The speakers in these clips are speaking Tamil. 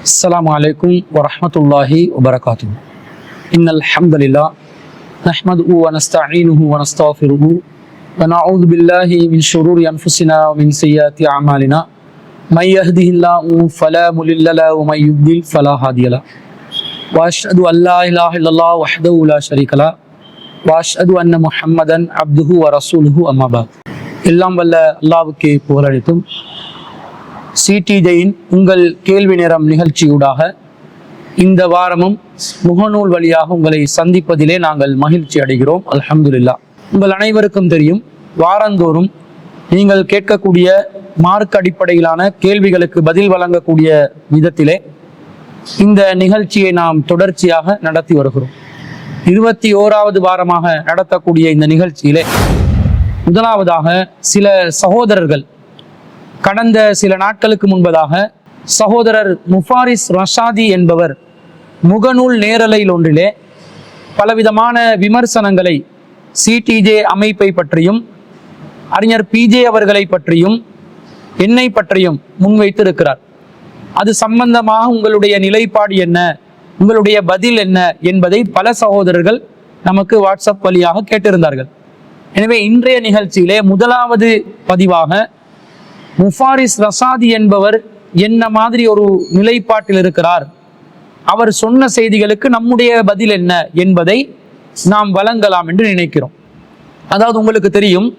السلام عليكم ورحمة الله وبركاته. إن الحمد لله نحمده ونستعينه ونستغفره ونعوذ بالله من شرور أنفسنا ومن سيئات أعمالنا من يهده الله فلا مضل له ومن يضلل فلا هادي له وأشهد أن لا إله إلا الله وحده لا شريك له وأشهد أن محمدا عبده ورسوله أما بعد. எல்லாம் வல்ல அல்லாஹ்வுக்கு புகழளித்தும் சிடிஜேயின் உங்கள் கேள்வி நேரம் நிகழ்ச்சியூடாக இந்த வாரமும் முகநூல் வழியாக உங்களை சந்திப்பதிலே நாங்கள் மகிழ்ச்சி அடைகிறோம். அல்ஹம்துலில்லாஹ். உங்கள் அனைவருக்கும் தெரியும், வாரந்தோறும் நீங்கள் கேட்கக்கூடிய மார்க் அடிப்படையிலான கேள்விகளுக்கு பதில் வழங்கக்கூடிய விதத்திலே இந்த நிகழ்ச்சியை நாம் தொடர்ச்சியாக நடத்தி வருகிறோம். 21வது வாரமாக நடத்தக்கூடிய இந்த நிகழ்ச்சியிலே முதலாவதாக சில சகோதரர்கள் கடந்த சில நாட்களுக்கு முன்பதாக சகோதரர் முஃபாரிஸ் ரஷாதி என்பவர் முகநூல் நேரலையில் ஒன்றிலே பலவிதமான விமர்சனங்களை சிடிஜே அமைப்பை பற்றியும் அறிஞர் பிஜே அவர்களை பற்றியும் என்னை பற்றியும் முன்வைத்திருக்கிறார். அது சம்பந்தமாக உங்களுடைய நிலைப்பாடு என்ன, உங்களுடைய பதில் என்ன என்பதை பல சகோதரர்கள் நமக்கு வாட்ஸ்அப் வழியாக கேட்டிருந்தார்கள். எனவே இன்றைய நிகழ்ச்சியிலே முதலாவது பதிவாக முஃபாரிஸ் ரஷாதி என்பவர் என்ன மாதிரி ஒரு நிலைப்பாட்டில் இருக்கிறார், அவர் சொன்ன செய்திகளுக்கு நம்முடைய பதில் என்ன என்பதை நாம் வழங்கலாம் என்று நினைக்கிறோம். அதாவது உங்களுக்கு தெரியும்,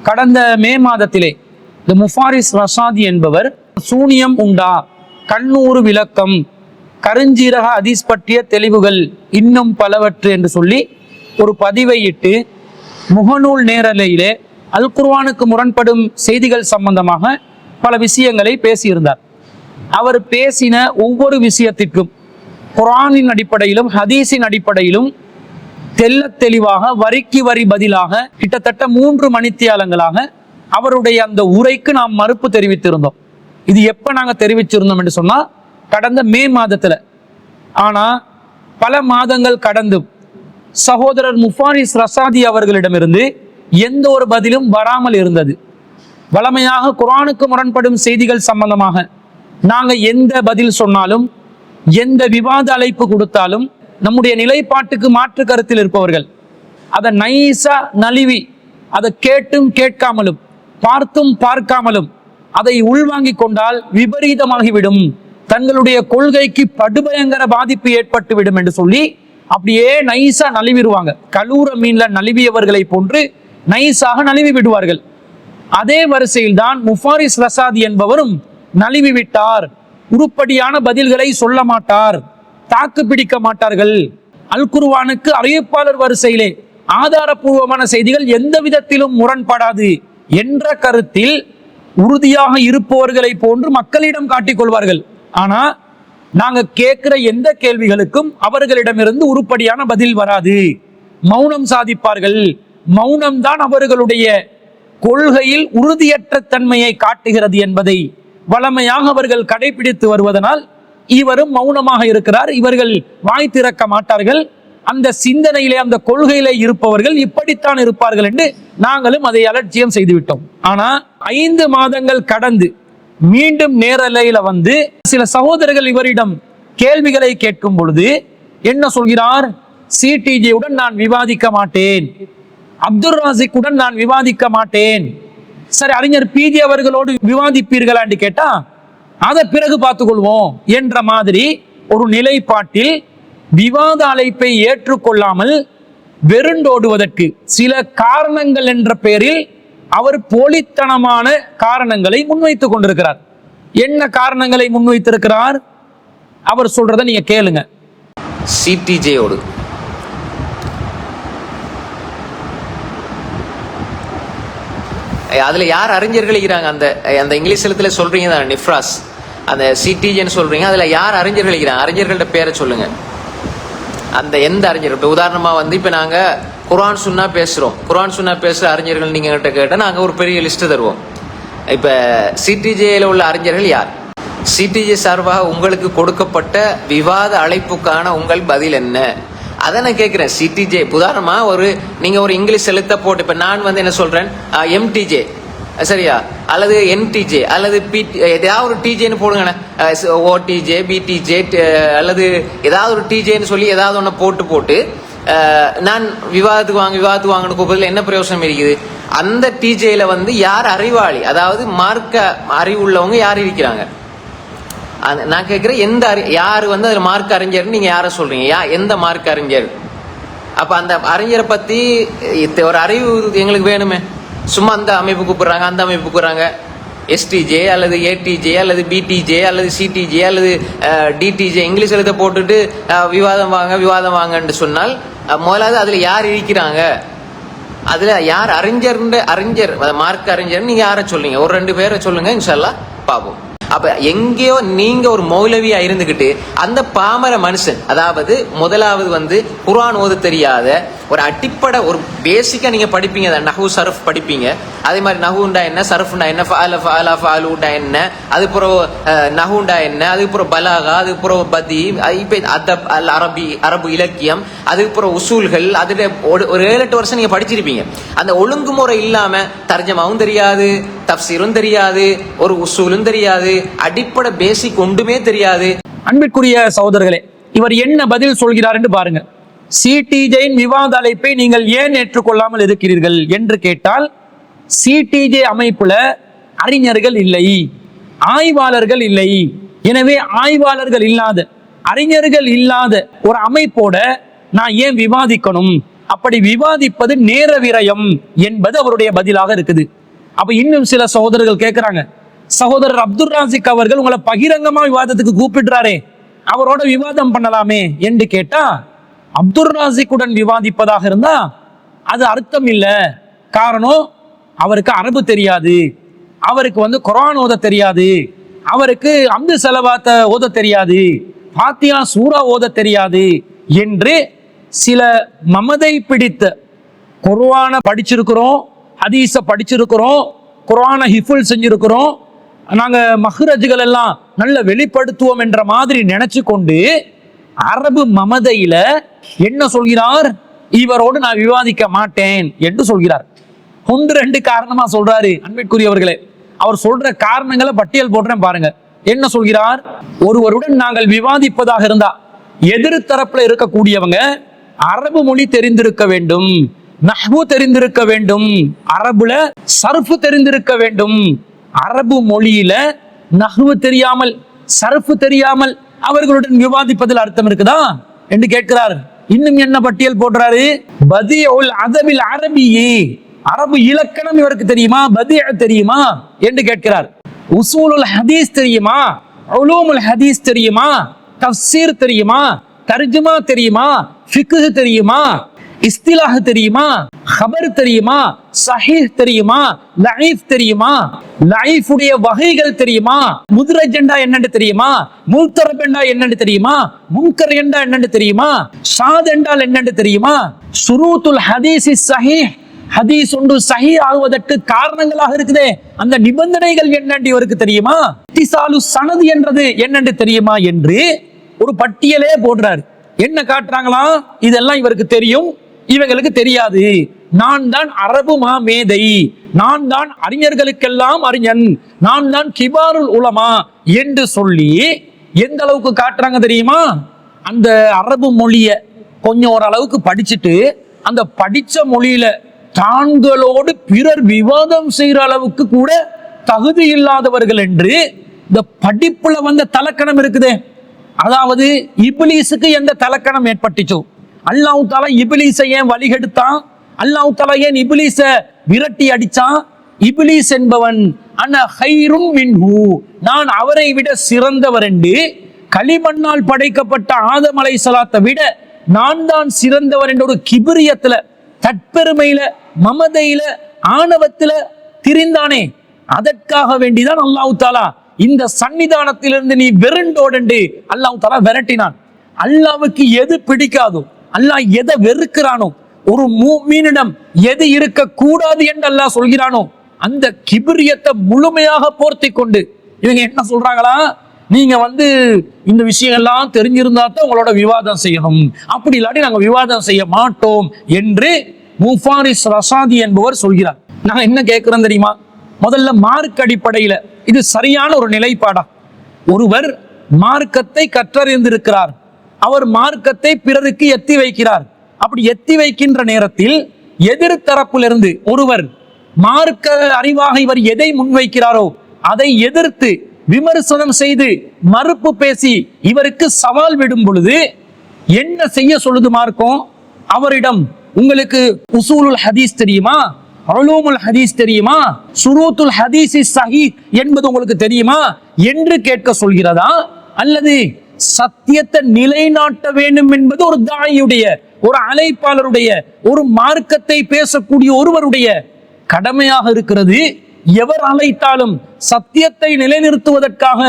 கடந்த மே மாதத்திலே இந்த முஃபாரிஸ் ரஷாதி என்பவர் சூனியம் உண்டா, கண்ணூறு விளக்கம், கருஞ்சீரக ஹதீஸ் பற்றிய தெளிவுகள் இன்னும் பலவற்று என்று சொல்லி ஒரு பதிவை இட்டு முகநூல் நேரலையிலே அல் குர்ஆனுக்கு முரண்படும் செய்திகள் சம்பந்தமாக பல விஷயங்களை பேசியிருந்தார். அவர் பேசின ஒவ்வொரு விஷயத்திற்கும் குர்ஆனின் அடிப்படையிலும் ஹதீஸின் அடிப்படையிலும் தெள்ள தெளிவாக வரிக்கு வரி பதிலாக கிட்டத்தட்ட 3 மணித்தியாலங்களாக அவருடைய அந்த உரைக்கு நாம் மறுப்பு தெரிவித்திருந்தோம். இது எப்ப நாங்க தெரிவிச்சிருந்தோம் என்று சொன்னா கடந்த மே மாதத்துல. ஆனா பல மாதங்கள் கடந்தும் சகோதரர் முஃபாரிஸ் ரஷாதி அவர்களிடமிருந்து எந்த ஒரு பதிலும் வராமல் இருந்தது. வழமையாக குர்ஆனுக்கு முரண்படும் செய்திகள் சம்பந்தமாக நாங்க எந்த பதில் சொன்னாலும், எந்த விவாத அழைப்பு கொடுத்தாலும், நம்முடைய நிலைப்பாட்டுக்கு மாற்று கருத்தில் இருப்பவர்கள் அதை நைஸா நழுவி அதை கேட்டும் கேட்காமலும் பார்த்தும் பார்க்காமலும் அதை உள்வாங்கிக் கொண்டால் விபரீதமாகிவிடும், தங்களுடைய கொள்கைக்கு படுபயங்கர பாதிப்பு ஏற்பட்டு விடும் என்று சொல்லி அப்படியே நைஸா நழுவிடுவாங்க. கலூர மீன்ல நழுவியவர்களை போன்று நைஸாக நழுவி விடுவார்கள். அதே வரிசையில் தான் முஃபாரிஸ் ரஷாதி என்பவரும் நழுவி விட்டார். உருப்படியான பதில்களை சொல்ல மாட்டார், தாக்கு பிடிக்க மாட்டார்கள். அல் குர்ஆனுக்கு அறிவிப்பாளர் வரிசையிலே ஆதாரபூர்வமான செய்திகள் எந்த விதத்திலும் முரண்படாது என்ற கருத்தில் உறுதியாக இருப்பவர்களை போன்று மக்களிடம் காட்டிக்கொள்வார்கள். ஆனா நாங்க கேட்கிற எந்த கேள்விகளுக்கும் அவர்களிடமிருந்து உருப்படியான பதில் வராது, மௌனம் சாதிப்பார்கள். மௌனம் தான் அவர்களுடைய கொள்கையில் உறுதியற்ற தன்மையை காட்டுகிறது என்பதை வளமையாக அவர்கள் கடைபிடித்து வருவதனால் இவரும் மௌனமாக இருக்கிறார். இவர்கள் வாய் திறக்க மாட்டார்கள். அந்த சிந்தனையிலே அந்த கொள்கையிலே இருப்பவர்கள் இப்படித்தான் இருப்பார்கள் என்று நாங்களும் அதை அலட்சியம் செய்துவிட்டோம். ஆனா 5 மாதங்கள் கடந்து மீண்டும் நேரலையில வந்து சில சகோதரர்கள் இவரிடம் கேள்விகளை கேட்கும் பொழுது என்ன சொல்கிறார்? சிடிஜேவுடன் நான் விவாதிக்க மாட்டேன், அப்துல் ராசிக்குடன் நான் விவாதிக்க மாட்டேன். சரி, அறிஞர் பிஜே அவர்களோடு விவாதிப்பீர்களா என்று கேட்டா அதை பிறகு பார்த்துக் கொள்வோம் என்ற மாதிரி ஒரு நிலைப்பாட்டில் விவாத அழைப்பை ஏற்றுக்கொள்ளாமல் வெருண்டோடுவதற்கு சில காரணங்கள் என்ற பெயரில் அவர் போலித்தனமான காரணங்களை முன்வைத்துக் கொண்டிருக்கிறார். என்ன காரணங்களை முன்வைத்திருக்கிறார்? அவர் சொல்றதை நீங்க கேளுங்க. சிடிஜேயோடு அதுல யார் அறிஞர்கள் இருக்கிறாங்க? அந்த இங்கிலீஷ் எழுத்துல சொல்றீங்க தான், நிஃப்ராஸ், அந்த சிடிஜேன்னு சொல்றீங்க, அதுல யார் அறிஞர்கள் இருக்கிறாங்க? அறிஞர்களோட பேரை சொல்லுங்க. அந்த எந்த அறிஞர்? இப்போ உதாரணமா வந்து இப்ப நாங்க குர்ஆன் சுன்னா பேசுறோம், குர்ஆன் சுன்னா பேசுற அறிஞர்கள் நீங்க கிட்ட கேட்டா நாங்க ஒரு பெரிய லிஸ்ட் தருவோம். இப்ப சிடிஜேல உள்ள அறிஞர்கள் யார்? சிடிஜே சார்பாக உங்களுக்கு கொடுக்கப்பட்ட விவாத அழைப்புக்கான உங்கள் பதில் என்ன? அதை நான் கேட்கிறேன். சிடிஜே உதாரணமா நீங்க ஒரு இங்கிலீஷ் எழுத்த போட்டு, இப்ப நான் வந்து என்ன சொல்றேன், எம்டிஜே சரியா, அல்லது என்டிஜே அல்லது ஏதாவது ஒரு டிஜேன்னு போடுங்கண்ணே, ஓடிஜே பிடிஜே அல்லது ஏதாவது ஒரு டிஜேன்னு சொல்லி ஏதாவது ஒன்று போட்டு நான் விவாதத்துக்கு வாங்கன்னு கூப்பிடுறதுல என்ன பிரயோசனம் இருக்குது? அந்த டிஜேல வந்து யார் அறிவாளி, அதாவது மார்க்க அறிவுள்ளவங்க யார் இருக்கிறாங்க? நான் கேட்கிறேன், யாரு வந்து அதுல மார்க் அறிஞர் நீங்க யார சொல்றீங்க? எந்த மார்க் அறிஞர்? அப்ப அந்த அறிஞரை பத்தி ஒரு அறிவு எங்களுக்கு வேணுமே. சும்மா அந்த அமைப்பு கூப்பிடுறாங்க, அந்த அமைப்பு கூப்பிடுறாங்க, எஸ்டிஜே அல்லது ஏடிஜே அல்லது பிடிஜே அல்லது சிடிஜே அல்லது டிடிஜே இங்கிலீஷ் எழுத போட்டுட்டு விவாதம் வாங்கன்னு சொன்னால் முதலாவது அதுல யார் இருக்கிறாங்க? அதுல யார் அறிஞர் மார்க் அறிஞர் நீங்க யார சொல்றீங்க? ஒரு 2 பேரை சொல்லுங்க, இன்ஷால்லா பாப்போம். அப்ப எங்கேயோ நீங்க ஒரு மௌலவியா இருந்துகிட்டு அந்த பாமர மனுஷன், அதாவது முதலாவது வந்து குர்ஆன் ஓத தெரியாத ஒரு அடிப்படை ஒரு பேசிக்கா நீங்க படிப்பீங்க, நஹு சர்ஃப் படிப்பீங்க. அதே மாதிரி நஹுண்டா என்ன, சர்ஃப்னா என்ன, ஃபஅல ஃபஅலுண்டா என்ன, அதுக்கப்புறம் நஹுண்டா என்ன, அதுக்கப்புறம் பலாகா, அதுக்கப்புறம் பதி, இப்ப அதப் அல் அரபு இலக்கியம், அதுக்கப்புறம் உசூல்கள், அதுல ஒரு 7-8 வருஷம் நீங்க படிச்சிருப்பீங்க. அந்த ஒழுங்குமுறை இல்லாம தர்ஜமாவும் தெரியாது, தப்சீரும் தெரியாது, ஒரு உசூலும் தெரியாது, அடிப்படை பேசிக் ஒன்றுமே தெரியாது. அன்பிற்குரிய சகோதரர்களே, இவர் என்ன பதில் சொல்கிறார் என்று பாருங்க. சிடிஜேயின் விவாத அழைப்பை நீங்கள் ஏன் ஏற்றுக்கொள்ளாமல் இருக்கிறீர்கள் என்று கேட்டால், சிடிஜே அமைப்புல அறிஞர்கள் இல்லை, ஆய்வாளர்கள் இல்லை. எனவே ஆய்வாளர்கள் இல்லாத, அறிஞர்கள் இல்லாத ஒரு அமைப்போட நான் ஏன் விவாதிக்கணும்? அப்படி விவாதிப்பது நேர விரயம் என்பது அவருடைய பதிலாக இருக்குது. அப்ப இன்னும் சில சகோதரர்கள் கேட்கிறாங்க, சகோதரர் அப்துல் ராசிக் அவர்கள் உங்களை பகிரங்கமா விவாதத்துக்கு கூப்பிடுறாரே, அவரோட விவாதம் பண்ணலாமே என்று கேட்டா, அப்துல் ராசிக்குடன் விவாதிப்பதாக இருந்தா அது அர்த்தம் இல்ல. காரணம், அவருக்கு அரபு தெரியாது, அவருக்கு வந்து குர்ஆன் ஓத தெரியாது, அவருக்கு அம்து செலவாத்த ஓத தெரியாது, ஃபாத்தியா சூரா ஓத தெரியாது என்று சில மமதை பிடித்த, குர்ஆனை படிச்சிருக்கிறோம், ஹதீஸ படிச்சிருக்கிறோம், குர்ஆனை ஹிஃபுல் செஞ்சிருக்கிறோம், நாங்க மஹ்ரஜ்கள் எல்லாம் நல்ல வெளிப்படுத்துவோம் என்ற மாதிரி நினைச்சு கொண்டு அரபு மமதையில என்ன சொல்கிறார்? இவரோடு நான் விவாதிக்க மாட்டேன் என்று சொல்கிறார். 1-2 காரணமா சொல்றாரு. அன்பிற்குரியவர்களே, அவர் சொல்ற காரணங்களை பட்டியல் போடுறேன் பாருங்க. என்ன சொல்கிறார்? ஒருவருடன் நாங்கள் விவாதிப்பதாக இருந்தா எதிர் தரப்புல இருக்கக்கூடியவங்க அரபு மொழி தெரிந்திருக்க வேண்டும், நஹ்வு தெரிந்திருக்க வேண்டும், அரபுல சர்ஃப் தெரிந்திருக்க வேண்டும். அரபு மொழியில நஹ்வு தெரியாமல், சர்ஃப் தெரியாமல் அவர்களுடன் விவாதிப்பதில் அர்த்தம் இருக்குதா என்று கேட்கிறார். இன்னும் என்ன பட்டியல் போடுறாரு? பதியுல் அதபில் அரபியே, அரபு இலக்கணம் இவருக்கு தெரியுமா, பதிய தெரியுமா என்று கேட்கிறார். உசூலுல் ஹதீஸ் தெரியுமா, உலூமுல் ஹதீஸ் தெரியுமா, தஃப்சீர் தெரியுமா, தர்ஜுமா தெரியுமா, ஃபிக்ஹ் தெரியுமா, இஸ்திலாஹ் தெரியுமா, ஹபர் தெரியுமா, சஹீஹ் தெரியுமா, லஈஃப் தெரியுமா, லஈஃபுடைய வகைகள் தெரியுமா, முத்ரஜ் என்றா என்னன்னு தெரியுமா, முல்தரப் என்றா என்னன்னு தெரியுமா, முன்கர் என்றா என்னன்னு தெரியுமா, ஷாத் என்றால் என்னன்னு தெரியுமா, ஷுரூத்துல் ஹதீஸி ஸஹீஹ், ஹதீஸ் ஒன்று சஹீஹ் ஆகுவதற்கு காரணங்களாக இருக்குதே அந்த நிபந்தனைகள் என்னன்னு இவருக்கு தெரியுமா, இத்திசாலு சனது என்றது என்னன்னு தெரியுமா என்று ஒரு பட்டியலே போடுறாரு. என்ன காட்டுறாங்களா? இதெல்லாம் இவருக்கு தெரியும், இவங்களுக்கு தெரியாது. நான் தான் அரபு மேதை, நான் தான் அறிஞர்களுக்கெல்லாம் அறிஞன், நான் தான் கிபாருல் உலமா என்று சொல்லி எந்த அளவுக்கு காட்டுறாங்க தெரியுமா? அந்த அரபு மொழிய கொஞ்சம் ஓரளவுக்கு படிச்சுட்டு அந்த படிச்ச மொழியில தான்களோடு பிறர் விவாதம் செய்யற அளவுக்கு கூட தகுதி இல்லாதவர்கள் என்று இந்த படிப்புல வந்த தலக்கணம் இருக்குதே. அதாவது இப்லீஸுக்கு எந்த தலக்கணம் ஏற்பட்டுச்சோ, அல்லாஹ் தஆலா இப்லீஸை ஏன் வழிகெடுத்தான், அல்லாஹ் தஆலா ஏன் இப்லீஸை விரட்டி அடிச்சான்? இப்லீஸ் என்பவன் அன ஹைரும் மின்ஹு, நான் அவரை விட சிறந்தவர் என்று, களிமண்ணால் படைக்கப்பட்ட ஆதம் அலைஹிஸ்ஸலாத்தை விட நான் தான் சிறந்தவர் என்ற ஒரு கிபிரியத்துல, தற்பெருமையில, மமதையில, ஆணவத்துல திரிந்தானே. அதற்காக வேண்டிதான் அல்லாஹ் தஆலா இந்த சன்னிதானத்திலிருந்து நீ வெறுண்டோடு அல்லாஹ் தஆலா விரட்டினான். அல்லாஹ்வுக்கு எது பிடிக்காதோ, அல்லாஹ் எதை வெறுக்கிறானோ, ஒரு மூமினிடம் எது இருக்க கூடாது என்று அல்லாஹ் சொல்கிறானோ அந்த கிபிரியத்தை முழுமையாக போர்த்தி கொண்டு இவங்க என்ன சொல்றாங்களா? நீங்க இந்த விஷயம் எல்லாம் தெரிஞ்சிருந்தா தான் உங்களோட விவாதம் செய்யணும், அப்படி இல்லாட்டி நாங்க விவாதம் செய்ய மாட்டோம் என்று முஃபாரிஸ் ரசாதி என்பவர் சொல்கிறார். நான் என்ன கேட்கிறேன் தெரியுமா? முதல்ல மார்க் அடிப்படையில இது சரியான ஒரு நிலைப்பாடா? ஒருவர் மார்க்கத்தை கற்றறிந்திருக்கிறார், அவர் மார்க்கத்தை பிறருக்கு எத்தி வைக்கிறார். அப்படி எத்தி வைக்கின்ற நேரத்தில் எதிர்த்தரப்பிலிருந்து ஒருவர் மார்க்க அறிவாக இவர் எதை முன்வைக்கிறாரோ அதை எதிர்த்து விமர்சனம் செய்து மறுப்பு பேசி இவருக்கு சவால் விடும் பொழுது என்ன செய்ய சொல்லுது மார்க்கம்? அவரிடம் உங்களுக்கு உசூலுல் ஹதீஸ் தெரியுமா, உலூமுல் ஹதீஸ் தெரியுமா, ஷுரூத்துல் ஹதீஸ் ஸஹீஹ் என்பது உங்களுக்கு தெரியுமா என்று கேட்க சொல்கிறதா? அல்லது சத்தியத்தை நிலைநாட்ட வேண்டும் என்பது ஒரு தாயியுடைய, ஒரு அழைப்பாளருடைய, ஒரு மார்க்கத்தை பேசக்கூடிய ஒருவருடைய கடமையாக இருக்கிறது. எவர் அழைத்தாலும் சத்தியத்தை நிலைநிறுத்துவதற்காக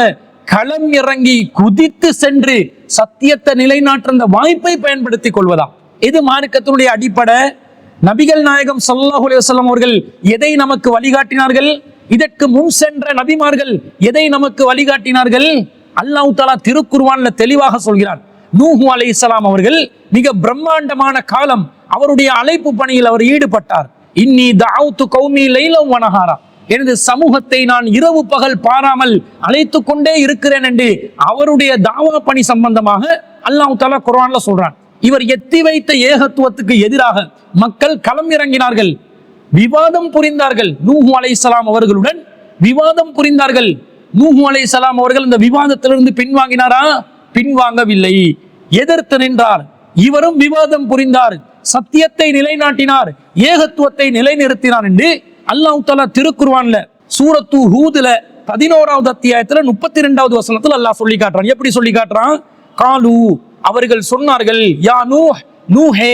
களம் இறங்கி குதித்து சென்று சத்தியத்தை நிலைநாட்ட அந்த வாய்ப்பை பயன்படுத்திக் கொள்வதா? இது மார்க்கத்தினுடைய அடிப்படை. நபிகள் நாயகம் ஸல்லல்லாஹு அலைஹி வஸல்லம் அவர்கள் எதை நமக்கு வழிகாட்டினார்கள்? இதற்கு முன் சென்ற நபிமார்கள் எதை நமக்கு வழிகாட்டினார்கள்? அல்லாஹ் தஆலா திருக்குர்ஆன்ல தெளிவாக சொல்கிறார். நூஹ் அலைஹிஸ்ஸலாம் அவர்கள் மிக பிரம்மாண்டமான காலம் அவருடைய அழைப்பு பணியில் அவர் ஈடுபட்டார். இன்னி தஅவுது கௌமி லைலன் வ நஹாரா, எனது சமூகத்தை நான் இரவு பகல் பாராமல் அழைத்து கொண்டே இருக்கிறேன் என்று அவருடைய தாவா பணி சம்பந்தமாக அல்லாஹ் தஆலா குர்ஆன்ல சொல்றான். இவர் எத்தி வைத்த ஏகத்துவத்துக்கு எதிராக மக்கள் களம் இறங்கினார்கள், விவாதம் புரிந்தார்கள். நூஹ் அலைஹிஸ்ஸலாம் அவர்களுடன் விவாதம் புரிந்தார்கள். நூஹ் அலைஹிஸ்ஸலாம் அவர்கள் இந்த விவாதத்திலிருந்து பின்வாங்கினாரா? பின்வாங்கவில்லை, எதிர்த்து நின்றார். இவரும் விவாதம் புரிந்தார், சத்தியத்தை நிலைநாட்டினார், ஏகத்துவத்தை நிலைநிறுத்தினார் என்று அல்லாஹ் தஆலா திருக்குர்ஆன்ல சூரத்து ஹூதுல 11வது அத்தியாயத்துல 32வது வசனத்துல அல்லாஹ் சொல்லி காட்டுறான். எப்படி சொல்லி காட்டுறான்? காலு, அவர்கள் சொன்னார்கள், யா நூஹ், நூஹே,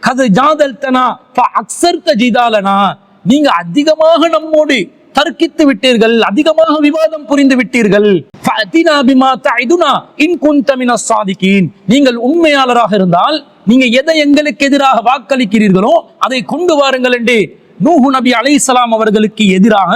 கது ஜாதல்தனா ஃபஅக்ஸர்த ஜிதாலனா, நீங்க அதிகமாக நம்மோடு தர்க்கித்து விட்டீர்கள், அதிகமாக விவாதம் புரிந்து விட்டீர்கள். ஃபஅதினா பிமா தஇதுனா இன் குன்த மினஸ் ஸாதிகீன், நீங்கள் உண்மையாளராக இருந்தால் நீங்க எதை எங்களுக்கு எதிராக வாக்களிக்கிறீர்களோ அதை கொண்டு வாருங்கள் என்று நூஹ் நபி அலைஹிஸ்ஸலாம் அவர்களுக்கு எதிராக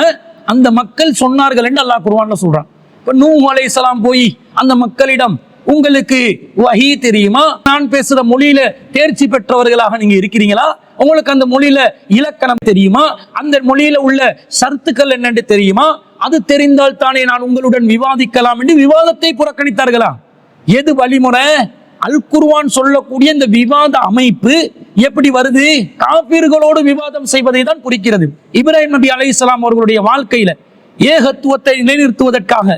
அந்த மக்கள் சொன்னார்கள் என்று அல்லாஹ் குர்ஆன்ல சொல்றான். இப்ப நூஹ் அலைஹிஸ்ஸலாம் போய் அந்த மக்களிடம், உங்களுக்கு வஹீ தெரியுமா, நான் பேசுற மொழியில தேர்ச்சி பெற்றவர்களாக நீங்க இருக்கிறீங்களா, உங்களுக்கு அந்த மொழியில இலக்கணம் தெரியுமா, அந்த மொழியில உள்ள ஷர்த்துக்கள் என்னென்று தெரியுமா, அது தெரிந்தால் தானே நான் உங்களுடன் விவாதிக்கலாம் என்று விவாதத்தை புறக்கணித்தார்களா? எது வழிமுறை? அல் குர்ஆன் சொல்லக்கூடிய இந்த விவாத அமைப்பு எப்படி வருது? காபிர்களோடு விவாதம் செய்வதை தான் குறிக்கிறது. இப்ராஹிம் நபி அலைஹிஸ்ஸலாம் அவர்களுடைய வாழ்க்கையில ஏகத்துவத்தை நிலைநிறுத்துவதற்காக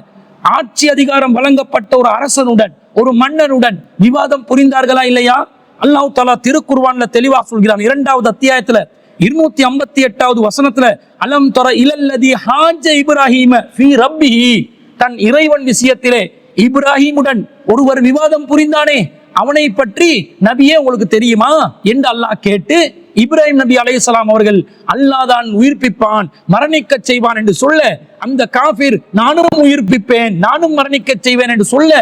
ஆட்சி அதிகாரம் வழங்கப்பட்ட ஒரு அரசனுடன், ஒரு மன்னனுடன் விவாதம் புரிந்தார்களா இல்லையா? அல்லாஹ் தஆலா திருக்குர்ஆன்ல தெளிவாக சொல்கிறான். 2வது அத்தியாயத்துல 258வது வசனத்துல, அலம் தர இலல்லதி ஹாஜ இப்ராஹீம ஃபீ ரப்பிஹி, தன் இறைவன் விஷயத்திலே இப்ராஹிமுடன் ஒருவர் விவாதம் புரிந்தானே, அவனை பற்றி நபியே உங்களுக்கு தெரியுமா என்று அல்லாஹ் கேட்டு, இப்ராஹிம் நபி அலைஹிஸ்ஸலாம் அவர்கள் அல்லாஹ் தான் உயிர்ப்பிப்பான், மரணிக்க செய்வான் என்று சொல்ல, அந்த காஃபிர் நானும் உயிர்ப்பிப்பேன், நானும் மரணிக்க செய்வேன் என்று சொல்ல,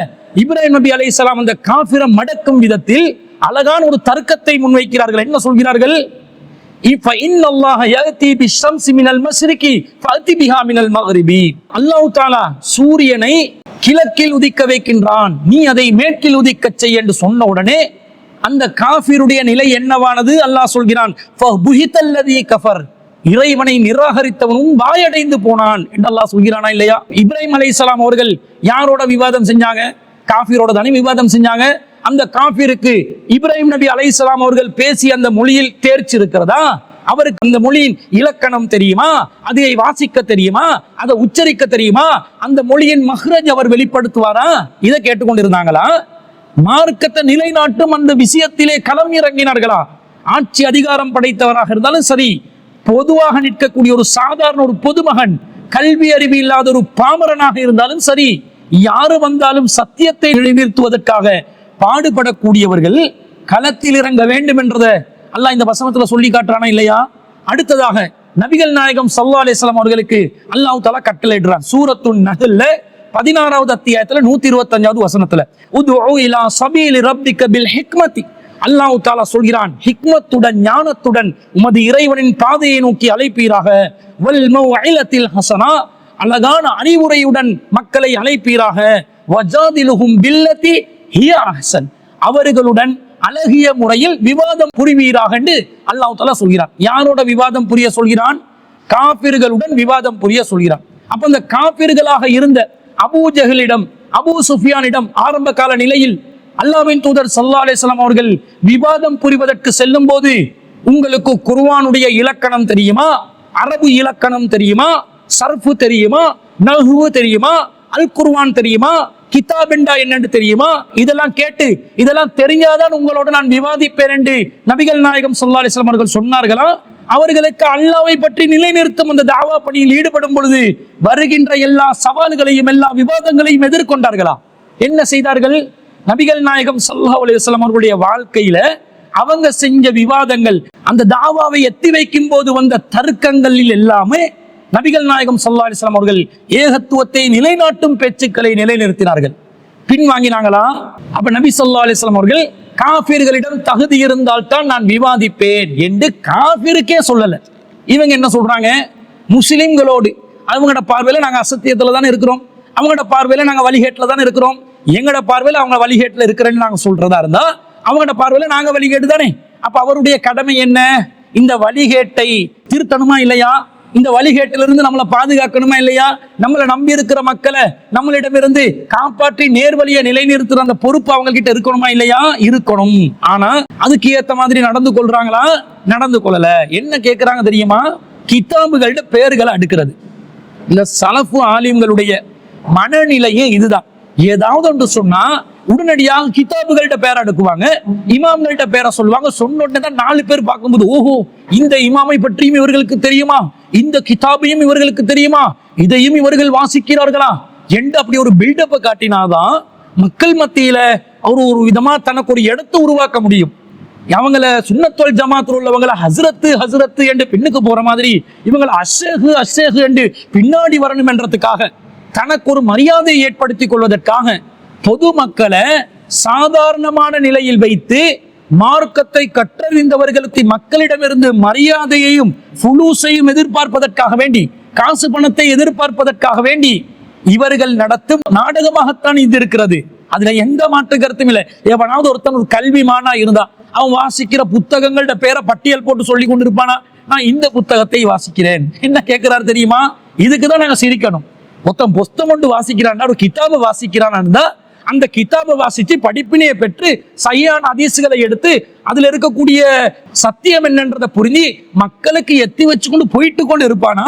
இப்ராஹிம் நபி அலைஹிஸ்ஸலாம் அந்த காஃபிரை மடக்கும் விதத்தில் அழகான ஒரு தர்க்கத்தை முன்வைக்கிறார்கள். என்ன சொல்கிறார்கள்? அல்லாஹ் தஆலா சூரியனை கிழக்கில் உதிக்க வைக்கின்றான், நீ அதை மேற்கில் உதிக்க செய் என்று சொன்ன உடனே அந்த காஃபிருடைய நிலை என்னவானது? அல்லாஹ் சொல்கிறான், ஃபபுஹிதல்லதி கஃபர், இறைவனை நிராகரித்தவனும் வாயடைந்து போனான் என்று அல்லாஹ் சொல்கிறானா இல்லையா? இப்ராஹிம் அலைஹிஸ்ஸலாம் அவர்கள் யாரோட விவாதம் செஞ்சாங்க? காஃபிரோட தானே விவாதம் செஞ்சாங்க. அந்த காஃபிருக்கு இப்ராஹிம் நபி அலைஹிஸ்ஸலாம் அவர்கள் பேசிய அந்த மொழியில் தேர்ச்சி இருக்கிறதா? அவருக்கு அந்த மொழியின் இலக்கணம் தெரியுமா? அதை வாசிக்க தெரியுமா? அதை உச்சரிக்க தெரியுமா? அந்த மொழியின் மஹ்ரஜ் அவர் வெளிப்படுத்துவாரா? இதை கேட்டுக்கொண்டிருந்தாங்களா? மார்க்கத்தை நிலைநாட்டும் அந்த விஷயத்திலே களம் இறங்கினார்களா? ஆட்சி அதிகாரம் படைத்தவராக இருந்தாலும் சரி, பொதுவாக நிற்கக்கூடிய ஒரு சாதாரண ஒரு பொதுமகன், கல்வி அறிவு இல்லாத ஒரு பாமரனாக இருந்தாலும் சரி, யாரு வந்தாலும் சத்தியத்தை நிலைநிறுத்துவதற்காக பாடுபடக்கூடியவர்கள் களத்தில் இறங்க வேண்டும் என்றதை அல்லாஹ் இந்த வசனத்துல சொல்லி காட்டுறானா இல்லையா? அடுத்ததாக நபிகள் நாயகம் ஸல்லல்லாஹு அலைஹி வஸல்லம் அவர்களுக்கு அல்லாஹ் தஆலா கட்டளையிடுறான். சூரத்துன் நஹ்ல்ல 16வது அத்தியாயத்துல 125வது வசனத்துல, உதுஉ இலா சபீலி ரப்பிக பில் ஹிக்மதி, அல்லாஹ் தஆலா சொல்கிறான், ஹிக்மத்துடன், ஞானத்துடன் உமது இறைவனின் பாதையை நோக்கி அழைப்பீராக, வல் மௌஇலத்தில் ஹஸனா, அழகான அறிவுரையுடன் மக்களை அழைப்பீராக, வஜாதிலுஹும் பில்லதி ஹிய அஹ்சன், அவர்களுடன் அழகிய முறையில் விவாதம் புரிவீராக என்று அல்லாஹ் தஆலா சொல்கிறான். யாரோட விவாதம் புரிய சொல்கிறான்? காபிர்களுடன் விவாதம் புரிய சொல்கிறான். அப்ப அந்த காபிர்களாக இருந்த அபூ ஜஹலிடம், அபூ சுஃபியானிடம் ஆரம்ப கால நிலையில் அல்லாஹ்வின் தூதர் ஸல்லல்லாஹு அலைஹி வஸல்லம் அவர்கள் விவாதம் புரிவதற்கு செல்லும் போது, உங்களுக்கு குர்ஆனுடைய இலக்கணம் தெரியுமா, அரபு இலக்கணம் தெரியுமா, சர்ஃபு தெரியுமா, நஹ்வு தெரியுமா, அல் குர்ஆன் தெரியுமா, கிதாபெண்டா என்னன்னு தெரியுமா, இதெல்லாம் கேட்டு இதெல்லாம் தெரிஞ்சாதான் உங்களோட நான் விவாதிப்பேன் என்று நபிகள் நாயகம் ஸல்லல்லாஹு அலைஹி வஸல்லம் அவர்கள் சொன்னார்களா? அவர்களுக்கு அல்லாஹ்வை பற்றி நிலைநிறுத்தும் அந்த தாவா பணியில் ஈடுபடும் பொழுது வருகின்ற எல்லா சவால்களையும் எல்லா விவாதங்களையும் எதிர்கொண்டார்களா? என்ன செய்தார்கள்? நபிகள் நாயகம் ஸல்லல்லாஹு அலைஹி வஸல்லம் அவர்களுடைய வாழ்க்கையில அவங்க செஞ்ச விவாதங்கள், அந்த தாவாவை எத்தி வைக்கும் போது வந்த தர்க்கங்களில் எல்லாமே நபிகள் நாயகம் ஸல்லல்லாஹு அலைஹி வஸல்லம் அவர்கள் ஏகத்துவத்தை நிலைநாட்டும் பேச்சுக்களை நிலைநிறுத்தினார்கள். பின்வாங்கினாங்களா? அப்ப நபி ஸல்லல்லாஹு அலைஹி வஸல்லம் அவர்கள் காபிர்களிடம் தகுதி இருந்தால் தான் நான் விவாதிப்பேன் என்று காபிருக்கே சொல்லல. இவங்க என்ன சொல்றாங்க? முஸ்லிம்களோடு அவங்களோட பார்வையில நாங்க அசத்தியத்துல தானே இருக்கிறோம், அவங்களோட பார்வையில நாங்க வழிகேட்டுல தானே இருக்கிறோம், எங்களோட பார்வையில அவங்க வழிகேட்டுல இருக்கிறேன்னு நாங்க சொல்றதா இருந்தா அவங்களோட பார்வையில நாங்க வழிகேட்டு தானே. அப்ப அவருடைய கடமை என்ன? இந்த வழிகேட்டை திருத்தணுமா இல்லையா? இந்த வழிகேட்டிலிருந்து நம்மளை பாதுகாக்கணுமா இல்லையா? நம்மளை நம்பி இருக்கிற மக்களை நம்மளிடமிருந்து காப்பாற்றி நேர்வழியை நிலைநிறுத்துற அந்த பொறுப்பு அவங்க கிட்ட இருக்கணுமா இல்லையா? இருக்கணும். ஆனா அதுக்கு ஏத்த மாதிரி நடந்து கொள்றாங்களா? நடந்து கொள்ளல. என்ன கேட்கிறாங்க தெரியுமா? கிதாபுகளோட பெயர்களை அடுக்கிறது. இந்த சலஃபு ஆலிம்களுடைய மனநிலையே இதுதான். ஏதாவது ஒன்று சொன்னா உடனடியாக கிதாபுகள்கிட்ட பேரை அடுக்குவாங்க, இமாம்கள்ட்ட பேரை சொல்லுவாங்க. சொன்ன உடனே தான் 4 பேர் பார்க்கும்போது, ஓஹோ இந்த இமாமை பற்றியும் இவர்களுக்கு தெரியுமா, இந்த கிதாபையும் இவர்களுக்கு தெரியுமா, இதையும் இவர்கள் வாசிக்கிறார்களா என்று அப்படி ஒரு பில்டப்பை காட்டினாதான் மக்கள் மத்தியில அவர் ஒரு விதமா தனக்கு ஒரு இடத்தை உருவாக்க முடியும். அவங்கள சுன்னத்துல் ஜமாத்தில் உள்ளவங்களை ஹஸ்ரத்து ஹஸ்ரத்து என்று பின்னுக்கு போற மாதிரி இவங்களை அஷேகு அஷேகு என்று பின்னாடி வரணும் என்றதுக்காக, தனக்கு ஒரு மரியாதையை ஏற்படுத்திக் கொள்வதற்காக பொதுமக்களை சாதாரணமான நிலையில் வைத்து மார்க்கத்தை கற்றறிந்தவர்களுக்கு மக்களிடமிருந்து மரியாதையையும் ஃபுலூஸையும் எதிர்பார்ப்பதற்காக வேண்டி, காசு பணத்தை எதிர்பார்ப்பதற்காக வேண்டி இவர்கள் நடத்தும் நாடகமாகத்தான் இது இருக்கிறது. அதுல எந்த மாற்று கருத்தும் இல்லை. எவனாவது ஒருத்தன் ஒரு கல்விமானா இருந்தா அவன் வாசிக்கிற புத்தகங்களோட பேரை பட்டியல் போட்டு சொல்லி கொண்டிருப்பானா, நான் இந்த புத்தகத்தை வாசிக்கிறேன். என்ன கேட்கிறாரு தெரியுமா? இதுக்குதான் நாங்க சிரிக்கணும். மொத்தம் புஸ்தகம் ஒன்று வாசிக்கிறான், ஒரு கிதாபை வாசிக்கிறான், அந்த கிதாபை வாசிச்சு படிப்பினையை பெற்று சரியான ஹதீஸ்களை எடுத்து அதுல இருக்கக்கூடிய சத்தியம் என்னன்றதை புரிஞ்சு மக்களுக்கு எத்தி வச்சு கொண்டு போயிட்டு கொண்டு இருப்பானா?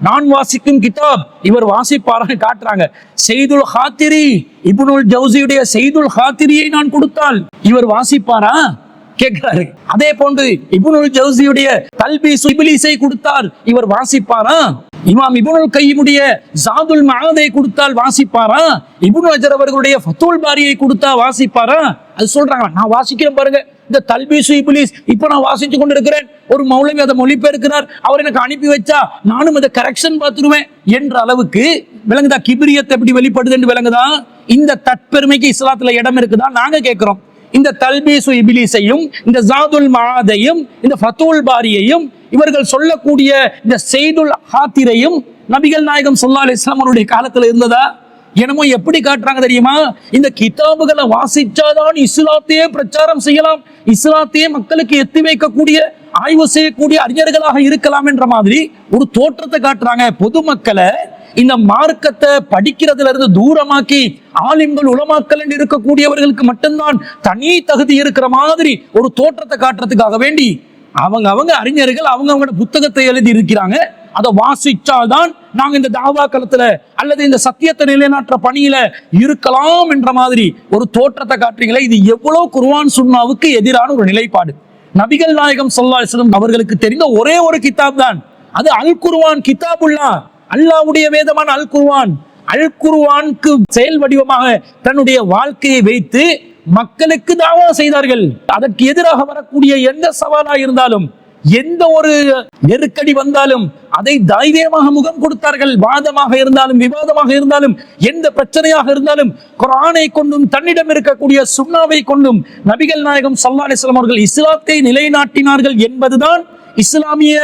நான் வாசிக்கும் கிதாப் இவர் வாசிப்பாரான்னு காட்டுறாங்க. செய்துல் ஹாத்திரி, இப்னுல் ஜௌசியுடைய செய்துல் ஹாத்திரியை நான் கொடுத்தால் இவர் வாசிப்பாரா கேட்கிறாரு. அதே போன்று இப்னுல் ஜௌசியுடைய தல்பீஸ் இப்லீஸை கொடுத்தால் இவர் வாசிப்பாரா? இமாம் இப்னுல் கையிமுடைய ஜாதுல் மஆதை கொடுத்தால் வாசிப்பாரா? இப்னு ஹஜர் அவர்களுடைய ஃபத்துல் பாரியை கொடுத்தா வாசிப்பாரா? அது சொல்றாங்க. நான் வாசிக்கிறேன் பாருங்க, இந்த தல்பீஸ் இப்லீஸ் இப்ப நான் வாசிச்சு கொண்டு இருக்கிறேன், ஒரு மௌலவி அதை மொழிபெயர்க்கிறார், அவர் எனக்கு அனுப்பி வச்சா நானும் அதை கரெக்ஷன் பார்த்துருவேன் என்ற அளவுக்கு விளங்குதா? கிபிரியத்தை எப்படி வெளிப்படுதுன்னு விளங்குதா? இந்த தற்பெருமைக்கு இஸ்லாத்துல இடம் இருக்குதா? நாங்க கேட்கிறோம். இந்த தல்பீசு இப்லீஸையும் இந்த ஜாதுல் மஆதையும் இந்த ஃபத்துல் பாரியையும் இவர்கள் சொல்லக்கூடிய இந்த செய்துல் ஹாத்திரையும் நபிகள் நாயகம் ஸல்லல்லாஹு அலைஹி வஸல்லம் அவருடைய காலத்துல இருந்ததா? என்னமோ எப்படி காட்டுறாங்க தெரியுமா? இந்த கிதாபுகளை வாசிச்சாதான் இஸ்லாத்தையே பிரச்சாரம் செய்யலாம், இஸ்லாத்தையே மக்களுக்கு எத்தி வைக்கக்கூடிய ஆய்வு செய்யக்கூடிய அறிஞர்களாக இருக்கலாம் என்ற மாதிரி ஒரு தோற்றத்தை காட்டுறாங்க. பொதுமக்களை இந்த மார்க்கத்தை படிக்கிறதுல இருந்து தூரமாக்கி ஆலிம்கள் உலமாக்கள் என்று இருக்கக்கூடியவர்களுக்கு மட்டும்தான் தனி தகுதி இருக்கிற மாதிரி ஒரு தோற்றத்தை காட்டுறதுக்காக வேண்டி அவங்க அறிஞர்கள் அவங்களோட புத்தகத்தை எழுதி இருக்கிறாங்க. அதை வாசிச்சால்தான் நாங்க இந்த தாவா களத்துல அல்லது இந்த சத்தியத்தை நிலைநாட்டுற பணியில இருக்கலாம் என்ற மாதிரி ஒரு தோற்றத்தை காட்டுறீங்களே, இது எவ்வளவு குர்ஆன் சுன்னாவுக்கு எதிரான ஒரு நிலைப்பாடு. நபிகள் நாயகம் ஸல்லல்லாஹு அலைஹி வஸல்லம் அவர்களுக்கு தெரிந்த ஒரே ஒரு கிதாப் தான் அது, அல் குர்ஆன். கிதாபுல்லா, அல்லாஹ்வுடைய வேதமான அல் குர்ஆன். அல் குர்ஆனுக்கு செயல் வடிவமாக தன்னுடைய வாழ்க்கையை வைத்து மக்களுக்கு தாவா செய்தார்கள். அதற்கு எதிராக வரக்கூடிய எந்த சவாலா இருந்தாலும், எந்த ஒரு நெருக்கடி வந்தாலும் அதை தைரியமாக முகம் கொடுத்தார்கள். வாதமாக இருந்தாலும் விவாதமாக இருந்தாலும் எந்த பிரச்சனையாக இருந்தாலும் குர்ஆனை கொண்டும் தன்னிடம் இருக்கக்கூடிய சுன்னாவை கொண்டும் நபிகள் நாயகம் ஸல்லல்லாஹு அலைஹி வஸல்லம் அவர்கள் இஸ்லாத்தை நிலைநாட்டினார்கள் என்பதுதான் இஸ்லாமிய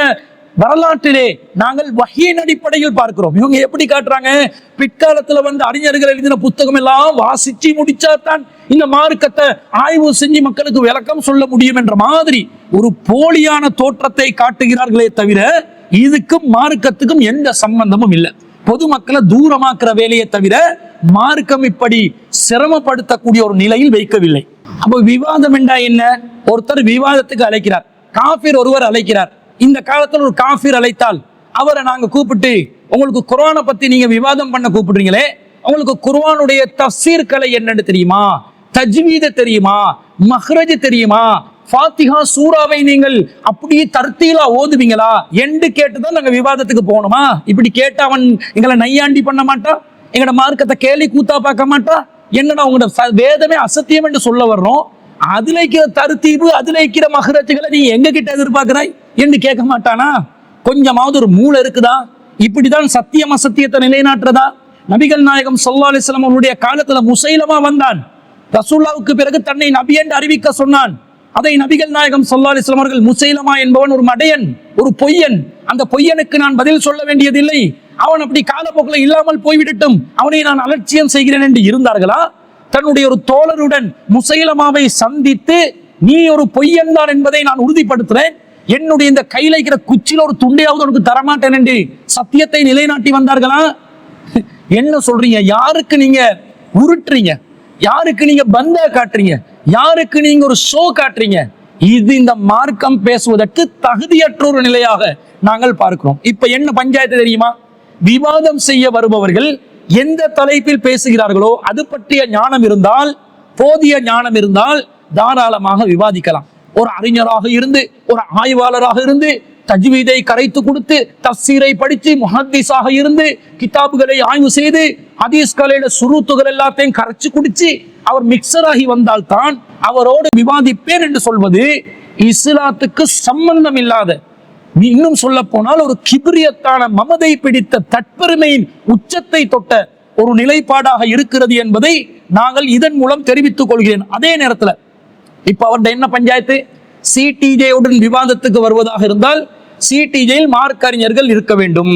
வரலாற்றிலே நாங்கள் வஹீயின் அடிப்படையில் பார்க்கிறோம். இவங்க எப்படி காட்டுறாங்க? பிற்காலத்துல வந்து அறிஞர்கள் எழுதின புத்தகம் எல்லாம் வாசிச்சு முடிச்சாதான் இந்த மார்க்கத்தை ஆய்வு செஞ்சு மக்களுக்கு விளக்கம் சொல்ல முடியும் என்ற மாதிரி ஒரு போலியான தோற்றத்தை காட்டுகிறார்களே தவிர இதுக்கும் மார்க்கத்துக்கும் எந்த சம்பந்தமும் இல்லை. பொதுமக்களை தூரமாக்குற வேலையை தவிர மார்க்கம் இப்படி சிரமப்படுத்தக்கூடிய ஒரு நிலையில் வைக்கவில்லை. அப்போ விவாதம் என்றா என்ன? ஒருத்தர் விவாதத்துக்கு அழைக்கிறார், காஃபிர் ஒருவர் அழைக்கிறார். இந்த காலத்தில் ஒரு காஃபிர் அழைத்தால் அவரை நாங்க கூப்பிட்டு, உங்களுக்கு குர்ஆனை பத்தி நீங்க விவாதம் பண்ண கூப்பிடுறீங்களே, உங்களுக்கு குர்ஆனுடைய தஃசீர் கலை என்னன்னு தெரியுமா, தஜ்வீத தெரியுமா, மஹ்ரஜ் தெரியுமா, ஃபாத்திஹா சூராவை நீங்கள் அப்படியே தர்த்தீலா ஓதுவீங்களா என்று கேட்டுதான் நாங்க விவாதத்துக்கு போகணுமா? இப்படி கேட்டா அவன் எங்களை நையாண்டி பண்ண மாட்டான், எங்களோட மார்க்கத்தை கேலி கூத்தா பார்க்க மாட்டான். என்னன்னா உங்களோட வேதமே அசத்தியம் என்று சொல்ல வர்றோம், அதுல இருக்கிற தருத்தீபு, அதுல இருக்கிற மஹ்ரஜ்களை நீ எங்க கிட்ட எதிர்பார்க்கிறாய் என்று கேட்க மாட்டானா? கொஞ்சமாவது ஒரு மூளை இருக்குதா? இப்படிதான் சத்தியம் அசத்தியத்தை நிலைநாட்டுறதா? நபிகள் நாயகம் ஸல்லல்லாஹு அலைஹி வஸல்லம் அவருடைய காலத்துல முசைலமா வந்தான், ரசூலுல்லாஹ்வுக்கு பிறகு தன்னை நபி என்று அறிவிக்க சொன்னான். அதை நபிகள் நாயகம் ஸல்லல்லாஹு அலைஹி வஸல்லம் அவர்கள், முசைலமா என்பவன் ஒரு மடையன், ஒரு பொய்யன், அந்த பொய்யனுக்கு நான் பதில் சொல்ல வேண்டியதில்லை, அவன் அப்படி காலப்போக்கில் இல்லாமல் போய்விடட்டும், அவனை நான் அலட்சியம் செய்கிறேன் என்று இருந்தார்களா? தன்னுடைய ஒரு தோழருடன் முசைலமாவை சந்தித்து, நீ ஒரு பொய்யன் தான் என்பதை நான் உறுதிப்படுத்துறேன், என்னுடைய இந்த கையில இருக்கிற குச்சில ஒரு துண்டையாவது உனக்கு தரமாட்டேன் என்று சத்தியத்தை நிலைநாட்டி வந்தார்களா? என்ன சொல்றீங்க? யாருக்கு நீங்க உருட்டுறீங்க? யாருக்கு நீங்க பந்தா காட்டுறீங்க? யாருக்கு நீங்க ஒரு ஷோ காட்டுறீங்க? இது இந்த மார்க்கம் பேசுவதற்கு தகுதியற்ற ஒரு நிலையாக நாங்கள் பார்க்கிறோம். இப்ப என்ன பஞ்சாயத்து தெரியுமா? விவாதம் செய்ய வருபவர்கள் எந்த தலைப்பில் பேசுகிறார்களோ அது பற்றிய ஞானம் இருந்தால், போதிய ஞானம் இருந்தால் தாராளமாக விவாதிக்கலாம். ஒரு அறிஞராக இருந்து, ஒரு ஆய்வாளராக இருந்து, தஜ்வீதை கரைத்து கொடுத்து, தஃசீரை படித்து, முஹத்திஸாக இருந்து, கிதாபுகளை ஆய்வு செய்து, ஹதீஸ்களோட சுருத்துகள் எல்லாத்தையும் கரைச்சு குடிச்சு அவர் மிக்சர் ஆகி வந்தால் தான் அவரோடு விவாதிப்பேன் என்று சொல்வது இஸ்லாத்துக்கு சம்பந்தம் இல்லாத, இன்னும் சொல்ல போனால் ஒரு கிபிரியத்தான, மமதை பிடித்த, தற்பெருமையின் உச்சத்தை தொட்ட ஒரு நிலைப்பாடாக இருக்கிறது என்பதை நாங்கள் இதன் மூலம் தெரிவித்துக் கொள்கிறேன். அதே நேரத்தில் இப்ப அவருடைய என்ன பஞ்சாயத்து? சிடிஜேயுடன் விவாதத்துக்கு வருவதாக இருந்தால் சிடிஜேயில் மார்க் அறிஞர்கள் இருக்க வேண்டும்,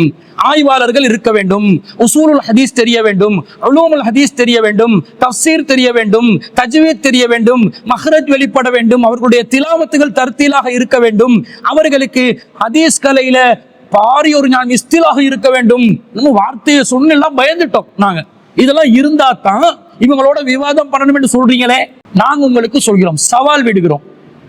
ஆய்வாளர்கள் இருக்க வேண்டும், உசூலுல் ஹதீஸ் தெரிய வேண்டும், உலூமுல் ஹதீஸ் தெரிய வேண்டும், தஃசீர் தெரிய வேண்டும், தஜ்வீத் தெரிய வேண்டும், மஹ்ரஜ் வெளிப்பட வேண்டும், அவர்களுடைய திலாவத்துகள் தர்த்தீலாக இருக்க வேண்டும், அவர்களுக்கு ஹதீஸ் கலையில பாரி ஒரு ஞானம் இஸ்திலாக இருக்க வேண்டும். நம்ம வார்த்தையை சொன்னெல்லாம் பயந்துட்டோம் நாங்க. இதெல்லாம் இருந்தா தான் இவங்களோட விவாதம் பண்ணணும் என்று சொல்றீங்களே. நாங்க உங்களுக்கு சொல்கிறோம், சவால் விடுகிறோம்,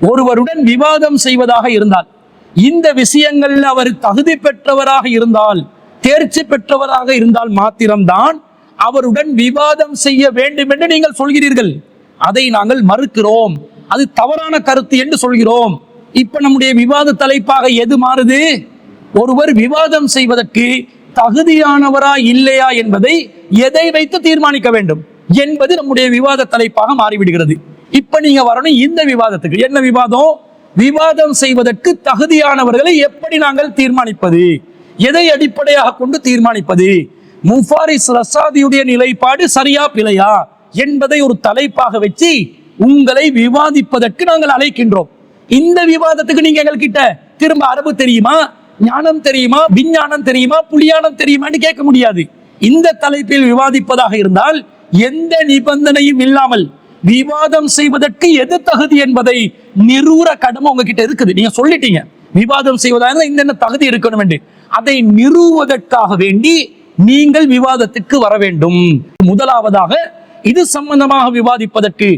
ஒருவருடன் விவாதம் செய்வதாக இருந்தால், இந்த விஷயங்கள்ல அவர் தகுதி பெற்றவராக இருந்தால், தேர்ச்சி பெற்றவராக இருந்தால் மாத்திரம்தான் அவருடன் விவாதம் செய்ய வேண்டும் என்று நீங்கள் சொல்கிறீர்கள். அதை நாங்கள் மறுக்கிறோம், அது தவறான கருத்து என்று சொல்கிறோம். இப்ப நம்முடைய விவாத தலைப்பாக எது மாறுது? ஒருவர் விவாதம் செய்வதற்கு தகுதியானவரா இல்லையா என்பதை எதை வைத்து தீர்மானிக்க வேண்டும் என்பது நம்முடைய விவாத தலைப்பாக மாறிவிடுகிறது. இப்ப நீங்க வரணும் இந்த விவாதத்துக்கு. என்ன விவாதம்? விவாதம் செய்வதற்கு தகுதியானவர்களை எப்படி நாங்கள் தீர்மானிப்பது, எதை அடிப்படையாக கொண்டு தீர்மானிப்பது, முஃபாரிஸ் ரசாதியுடைய நிலைப்பாடு சரியா பிழையா என்பதை ஒரு தலைப்பாக வச்சு உங்களை விவாதிப்பதற்கு நாங்கள் அழைக்கின்றோம். இந்த விவாதத்துக்கு நீங்க எங்கள்கிட்ட திரும்ப அரபு தெரியுமா, ஞானம் தெரியுமா, விஞ்ஞானம் தெரியுமா, புலியானம் தெரியுமான்னு கேட்க முடியாது. இந்த தலைப்பில் விவாதிப்பதாக இருந்தால் எந்த நிபந்தனையும் இல்லாமல் விவாதம் செய்வதற்கு எது தகுதி என்பதை நிரூர கடமை உங்ககிட்ட இருக்குது. நீங்க சொல்லிட்டீங்க விவாதம் செய்வதாக இந்த தகுதி இருக்கணும் என்று, அதை நிறுவுவதற்காக வேண்டி நீங்கள் விவாதத்திற்கு வர வேண்டும். முதலாவதாக இது சம்பந்தமாக விவாதிப்பதற்கு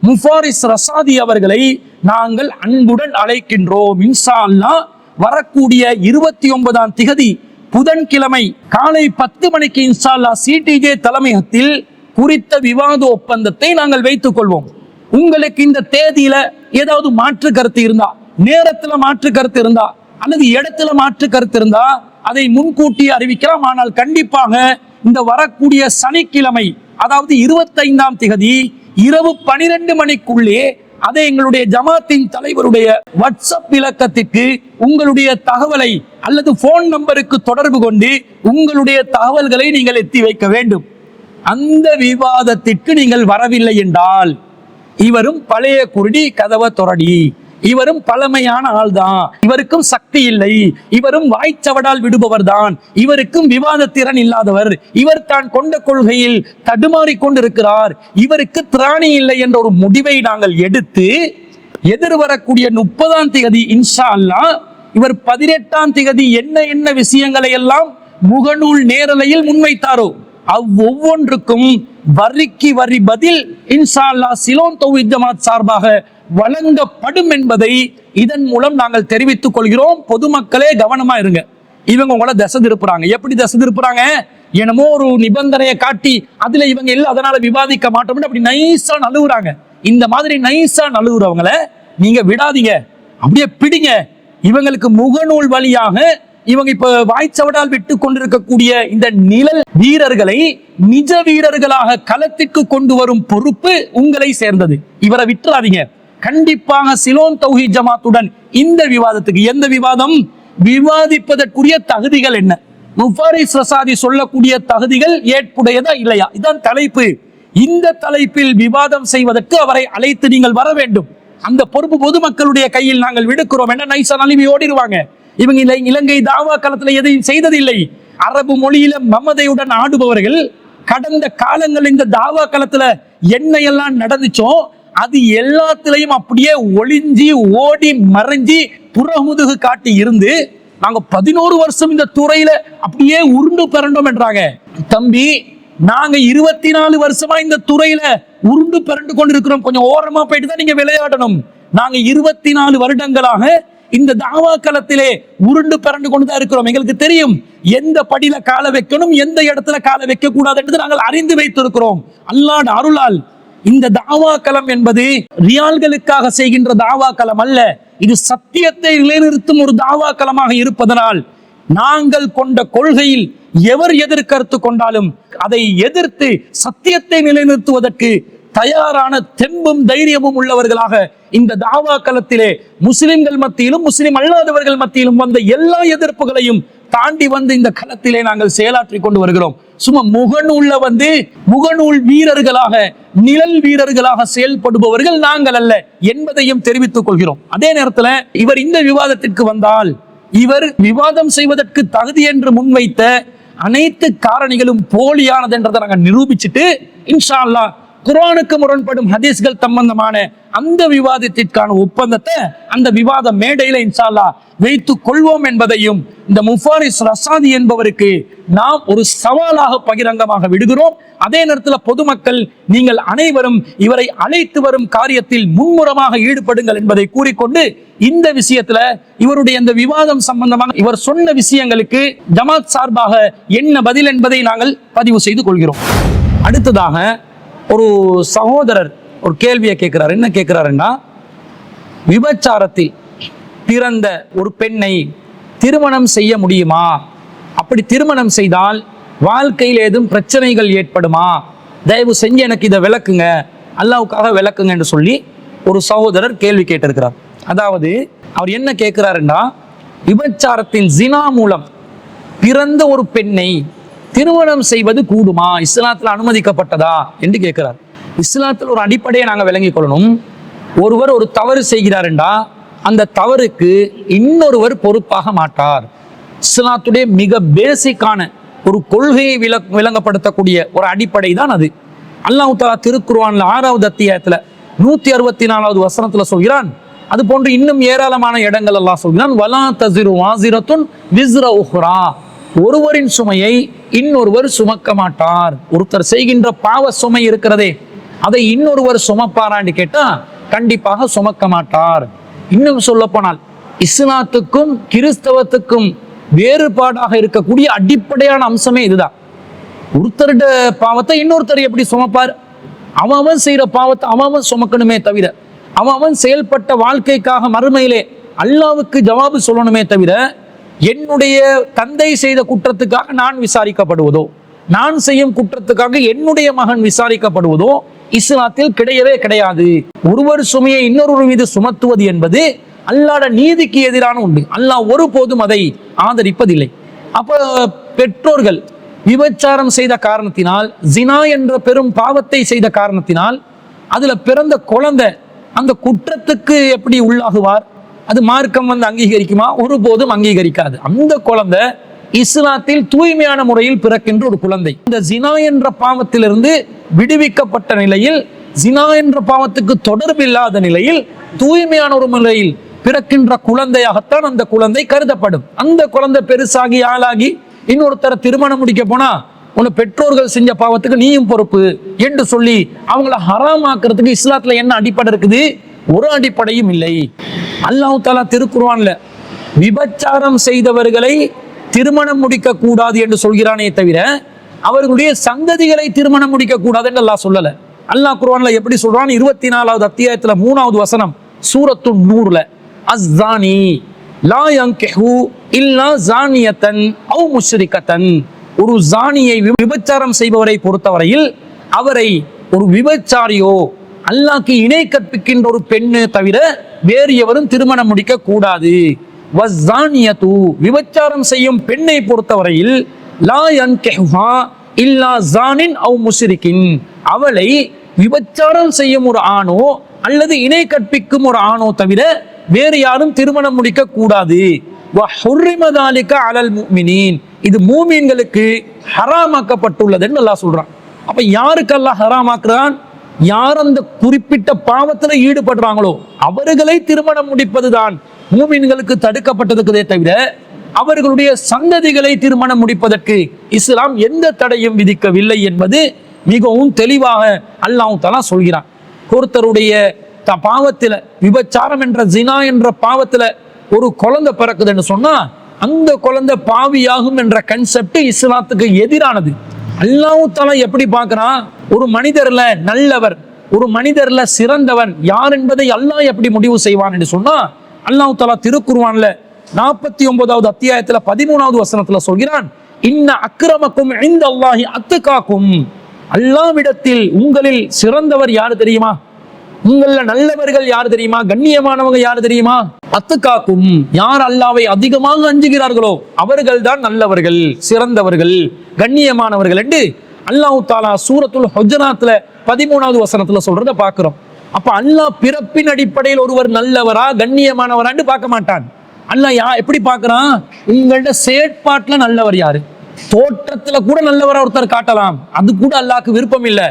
முஃபாரிஸ் ரசாதி அவர்களை நாங்கள் அன்புடன் அழைக்கின்றோம். இன்ஷா அல்லாஹ் வரக்கூடிய 29ஆம் திகதி புதன்கிழமை காலை 10 மணிக்கு இன்ஷா அல்லாஹ் சிடிஜே தலைமையகத்தில் குறித்த விவாத ஒப்பந்தத்தை நாங்கள் வைத்துக் கொள்வோம். உங்களுக்கு இந்த தேதியில ஏதாவது மாற்று கருத்து இருந்தா, நேரத்துல மாற்று கருத்து இருந்தா, அல்லது இடத்துல மாற்று கருத்து இருந்தா அதை முன்கூட்டி அறிவிக்கலாம். ஆனால் கண்டிப்பாக இந்த வரக்கூடிய சனிக்கிழமை, அதாவது 25ஆம் திகதி இரவு 12 மணிக்குள்ளே அதை எங்களுடைய ஜமாத்தின் தலைவருடைய வாட்ஸ்அப் இலக்கத்திற்கு உங்களுடைய தகவலை அல்லது போன் நம்பருக்கு தொடர்பு கொண்டு உங்களுடைய தகவல்களை நீங்கள் எத்தி வைக்க வேண்டும். அந்த விவாதத்திற்கு நீங்கள் வரவில்லை என்றால் இவரும் பழைய குருடி கதவை தொடடி, இவரும் பழமையான ஆள்தான், இவருக்கும் சக்தி இல்லை, இவரும் வாய்ச்சவடால் விடுபவர் தான், இவருக்கும் விவாத திறன் இல்லாதவர், இவர் தான் கொண்ட கொள்கையில் தடுமாறி கொண்டிருக்கிறார், இவருக்கு திராணி இல்லை என்ற ஒரு முடிவை நாங்கள் எடுத்து எதிர்வரக்கூடிய 30ஆம் தேதி இன்ஷா அல்லாஹ் இவர் 18ஆம் திகதி என்ன விஷயங்களை எல்லாம் முகநூல் நேரலையில் முன்வைத்தாரோ ஒவ்வொன்றுக்கும் வரிக்கு வரி பதில் இன்ஷா அல்லாஹ் சிலோன் தௌஹீத் ஜமாத் சார்பாக வழங்கப்படும் என்பதை இதன் மூலம் நாங்கள் தெரிவித்துக் கொள்கிறோம். பொதுமக்களே கவனமா இருங்க. இவங்க உங்களை திசை திருப்புறாங்க. எப்படி திசை திருப்புறாங்க? என்னமோ ஒரு நிபந்தனையை காட்டி அதுல இவங்க இல்லை அதனால விவாதிக்க மாட்டோம்னு அப்படி நைஸா நழுவுறாங்க. இந்த மாதிரி நைஸா நழுவுறவங்களை நீங்க விடாதீங்க, அப்படியே பிடிங்க. இவங்களுக்கு முகநூல் வழியாக இவங்க இப்ப வாய்ச்சவடால் விட்டு கொண்டிருக்கக்கூடிய இந்த நிழல் வீரர்களை நிஜ வீரர்களாக களத்திற்கு கொண்டு வரும் பொறுப்பு உங்களை சேர்ந்தது. இவரை விட்டுறாதீங்க. கண்டிப்பாக சிலோன் தௌஹீத் ஜமாத்துடன் இந்த விவாதத்துக்கு எந்த விவாதம் விவாதிப்பதற்குரிய தகுதிகள் என்ன, முஃபாரிஸ் ரசாதி சொல்லக்கூடிய தகுதிகள் ஏற்புடையதா இல்லையா, இதான் தலைப்பு. இந்த தலைப்பில் விவாதம் செய்வதற்கு அவரை அழைத்து நீங்கள் வர வேண்டும். அந்த பொறுப்பு பொதுமக்களுடைய கையில் நாங்கள் விடுக்கிறோம். என்ன நைசா நழுவி ஓடிடுவாங்க. இவங்க இலங்கை தாவா காலத்துல எதையும் செய்ததில்லை. அரபு மொழியில மமதையுடன் ஆடுபவர்கள் கடந்த காலங்கள் இந்த தாவா காலத்துல என்னையெல்லாம் நடந்துச்சோ அது எல்லாத்திலையும் அப்படியே ஒளிஞ்சி ஓடி மறைஞ்சி புறமுதுகு காட்டி இருந்து நாங்க 11 வருஷம் இந்த துறையில அப்படியே உருண்டு பிறண்டோம் என்றாங்க. தம்பி, நாங்க 24 வருஷமா இந்த துறையில உருண்டு பிறண்டு கொண்டிருக்கிறோம். கொஞ்சம் ஓரமா போயிட்டு தான் நீங்க விளையாடணும். நாங்க 24 வருடங்களாக இந்த தாவா களத்திலே உருண்டு பிறண்டு கொண்டுதான் இருக்கிறோம். எங்களுக்கு தெரியும் எந்த படியில கால வைக்கணும், எந்த இடத்துல கால வைக்க கூடாது என்று நாங்கள் அறிந்து வைத்திருக்கிறோம். அல்லாஹ்வுடைய அருளால் இந்த தாவா களம் என்பது ரியால்களுக்காக செய்கின்ற தாவா களம் அல்ல. இது சத்தியத்தை நிலைநிறுத்தும் ஒரு தாவா களமாக இருப்பதனால் நாங்கள் கொண்ட கொள்கையில் எவர் எதிர்கருத்து கொண்டாலும் அதை எதிர்த்து சத்தியத்தை நிலைநிறுத்துவதற்கு தயாரான தெம்பும் தைரியமும் உள்ளவர்களாக இந்த தாவா களத்திலே முஸ்லிம்கள் மத்தியிலும் முஸ்லிம் அல்லாதவர்கள் மத்தியிலும் வந்த எல்லா எதிர்ப்புகளையும் தாண்டி வந்து இந்த களத்திலே நாங்கள் செயலாற்றி கொண்டு வருகிறோம். சும்மா முகநூல் வீரர்களாக நிழல் வீரர்களாக செயல்படுபவர்கள் நாங்கள் அல்ல என்பதையும் தெரிவித்துக் கொள்கிறோம். அதே நேரத்தில் இவர் இந்த விவாதத்திற்கு வந்தால் இவர் விவாதம் செய்வதற்கு தகுதி என்று முன்வைத்த அனைத்து காரணிகளும் போலியானது என்றதை நாங்கள் நிரூபிச்சுட்டு இன்ஷா அல்லாஹ் குர்ஆனுக்கு முரண்படும் ஹதீஸ்கள் சம்பந்தமான அந்த விவாதத்திற்கான ஒப்பந்தத்தை அந்த விவாத மேடையில இன்ஷா அல்லாஹ் வைத்துக் கொள்வோம் என்பதையும் இந்த முஃபாரிஸ் ரசாதி என்பவருக்கு நாம் ஒரு சவாலாக பகிரங்கமாக விடுகிறோம். அதே நேரத்தில் பொதுமக்கள் நீங்கள் அனைவரும் இவரை அழைத்து வரும் காரியத்தில் மும்முரமாக ஈடுபடுங்கள் என்பதை கூறிக்கொண்டு இந்த விஷயத்துல இவருடைய இந்த விவாதம் சம்பந்தமாக இவர் சொன்ன விஷயங்களுக்கு ஜமாத் சார்பாக என்ன பதில் என்பதை நாங்கள் பதிவு செய்து கொள்கிறோம். அடுத்ததாக ஒரு சகோதரர் ஒரு கேள்வியை கேட்கிறார். என்ன கேட்கிறாருன்னா, விபச்சாரத்தில் பிறந்த ஒரு பெண்ணை திருமணம் செய்ய முடியுமா? அப்படி திருமணம் செய்தால் வாழ்க்கையில் ஏதும் பிரச்சனைகள் ஏற்படுமா? தயவு செஞ்சு எனக்கு இதை விளக்குங்க, அல்லாஹ்வுக்காக விளக்குங்க என்று சொல்லி ஒரு சகோதரர் கேள்வி கேட்டிருக்கிறார். அதாவது அவர் என்ன கேட்கிறாருன்னா, விபச்சாரத்தின் ஜினா மூலம் பிறந்த ஒரு பெண்ணை திருமணம் செய்வது கூடுமா, இஸ்லாத்தில் அனுமதிக்கப்பட்டதா என்று கேட்கிறார். இஸ்லாத்தில் ஒரு அடிப்படையை நாங்கள் விளங்கிக் கொள்ளணும். ஒருவர் ஒரு தவறு செய்கிறாருண்டா அந்த தவறுக்கு இன்னொருவர் பொறுப்பாக மாட்டார். இஸ்லாத்துடைய மிக பேசிக்கான ஒரு கொள்கையை விளங்கப்படுத்தக்கூடிய ஒரு அடிப்படை தான் அது. அல்லாஹ் தஆலா திருக்குர்ஆன்ல 6வது அத்தியாயத்துல 164வது வசனத்துல சொல்கிறான். அது போன்று இன்னும் ஏராளமான இடங்கள் அல்லாஹ் சொல்கிறான், வலா தஸிரு வாஸிரத்துன் விஸ்ர உஹ்ரா, ஒருவரின் சுமையை இன்னொருவர் சுமக்க மாட்டார். ஒருத்தர் செய்கின்ற பாவ சுமை இருக்கிறதே அதை இன்னொருவர் சுமப்பாரான்னு கேட்டா கண்டிப்பாக சுமக்க மாட்டார். இன்னும் சொல்ல போனால் இஸ்லாத்துக்கும் கிறிஸ்தவத்துக்கும் வேறுபாடாக இருக்கக்கூடிய அடிப்படையான அம்சமே இதுதான். ஒருத்தருடைய பாவத்தை இன்னொருத்தர் எப்படி சுமப்பார்? அவன் செய்யற பாவத்தை அவன் சுமக்கணுமே தவிர, அவன் செயல்பட்ட வாழ்க்கைக்காக மறுமையிலே அல்லாஹ்வுக்கு ஜவாபு சொல்லணுமே தவிர, என்னுடைய தந்தை செய்த குற்றத்துக்காக நான் விசாரிக்கப்படுவதோ, நான் செய்யும் குற்றத்துக்காக என்னுடைய மகன் விசாரிக்கப்படுவதோ இஸ்லாத்தில் கிடையவே கிடையாது. ஒருவர் சுமையை இன்னொரு மீது சுமத்துவது என்பது அல்லாஹ்வுடைய நீதிக்கு எதிரான உண்டு. அல்லாஹ் ஒருபோதும் அதை ஆதரிப்பதில்லை. அப்ப பெற்றோர்கள் விபச்சாரம் செய்த காரணத்தினால், ஜினா என்ற பெரும் பாவத்தை செய்த காரணத்தினால் அதுல பிறந்த குழந்தை அந்த குற்றத்துக்கு எப்படி உள்ளாகுவார்? அது மார்க்கம் அங்கீகரிக்குமா? ஒருபோதும் அங்கீகரிக்காது. அந்த குழந்தை இஸ்லாத்தில் தூய்மையான முறையில் பிறக்கின்ற ஒரு குழந்தை. இந்த ஜினா என்ற பாவத்திலிருந்து விடுவிக்கப்பட்ட நிலையில், ஜினா என்ற பாவத்துக்கு தொடர்பில்லாத நிலையில் தூய்மையான ஒரு முறையில் பிறக்கின்ற குழந்தையாகத்தான் அந்த குழந்தை கருதப்படும். அந்த குழந்தை பெருசாகி ஆளாகி இன்னொருத்தரை திருமணம் முடிக்க போனா உன்னை பெற்றோர்கள் செஞ்ச பாவத்துக்கு நீயும் பொறுப்பு என்று சொல்லி அவங்கள ஹராமாக்குறதுக்கு இஸ்லாத்துல என்ன அடிப்படை இருக்குது? ஒரு அடிப்படையும் இல்லை. அல்லாஹ் தஆலா திருக்குர்ஆன்ல விபச்சாரம் செய்தவர்களை திருமணம் முடிக்க கூடாது என்று சொல்கிறானே தவிர அவர்களுடைய சந்ததிகளை திருமணம் முடிக்க கூடாது என்று அல்லாஹ் சொல்லல. அல்லாஹ் குர்ஆன்ல எப்படி சொல்றான்? 24வது அத்தியாயத்துல 3வது வசனம் சூரத்து நூர்ல, அஸ்ஸானி லா யன்கிஹு இல்லா ஜானியத்தன் அவ் முஷ்ரிகத்தன். ஒரு ஜானியை விபச்சாரம் செய்பவரை பொறுத்தவரையில் அவரை ஒரு விபச்சாரியோ அல்லாஹ்க்கு இணை கற்பிக்கின்ற ஒரு பெண்ணு தவிர வேறு எவரும் திருமணம் முடிக்க கூடாது. வஸ்ஸானியது விபச்சாரம் செய்யும் பெண்ணை பொறுத்தவரையில் லா யன்கிஹுஹா இல்லா ஜானின் அவ் முஷ்ரிகின். அவளை விபச்சாரம் செய்யும் ஒரு ஆணோ அல்லது இணை கற்பிக்கும் ஒரு ஆணோ தவிர வேறு யாரும் திருமணம் முடிக்க கூடாது. வஹுர்ரிம ذلك على المؤمنين. இது மூமின்களுக்கு ஹராமாக்கப்பட்டுள்ளதுன்னு அல்லாஹ் சொல்றான். அப்ப யாருக்கு அல்லாஹ் ஹராமாக்குறான்? யார் அந்த குறிப்பிட்ட பாவத்துல ஈடுபடுறாங்களோ அவர்களை திருமணம் முடிப்பதுதான் மூமின்களுக்கு தடுக்கப்பட்டதுக்குதே தவிர அவர்களுடைய சந்ததிகளை திருமணம் முடிப்பதற்கு இஸ்லாம் எந்த தடையும் விதிக்கவில்லை என்பது மிகவும் தெளிவாக அல்லாஹ் தஆலா சொல்கிறான். ஒருத்தருடைய பாவத்துல விபச்சாரம் என்ற ஜினா என்ற பாவத்துல ஒரு குழந்தை பிறக்குதுன்னு சொன்னா அந்த குழந்தை பாவியாகும் என்ற கன்செப்ட் இஸ்லாத்துக்கு எதிரானது. அல்லாஹ் தஆலா எப்படி பார்க்கறான்? ஒரு மனிதர்ல நல்லவர், ஒரு மனிதர்ல சிறந்தவன் யார் என்பதை அல்லாஹ் எப்படி முடிவு செய்வான் என்று சொன்னா அல்லாஹ் தஆலா திருக்குர்ஆன்ல 49வது அத்தியாயத்துல 13வது வசனத்துல சொல்கிறான், இன்ன அக்ரமக்கும் இன்தல்லாஹி அத்காக்கும். அல்லாஹ்விடத்தில் உங்களில் சிறந்தவர் யாரு தெரியுமா? உங்கள நல்லவர்கள் யார் தெரியுமா? கண்ணியமானவங்க யார் தெரியுமா? அத்துக்காக்கும், யார் அல்லாஹ்வை அதிகமாக அஞ்சுகிறார்களோ அவர்கள் தான் நல்லவர்கள், சிறந்தவர்கள், கண்ணியமானவர்கள் என்று அல்லாஹ் தஆலா சூரத்துல் ஹுஜராத்ல 13வது வசனத்துல சொல்றத பார்க்கிறோம். அப்ப அல்லாஹ் பிறப்பின் அடிப்படையில் ஒருவர் நல்லவரா கண்ணியமானவரான்னு பார்க்க மாட்டான். அல்லாஹ் எப்படி பார்க்கறான்? உங்களோட செயற்பாட்டுல நல்லவர் யாரு? தோற்றத்துல கூட நல்லவரா ஒருத்தர் காட்டலாம், அது கூட அல்லாஹ்க்கு விருப்பம் இல்லை.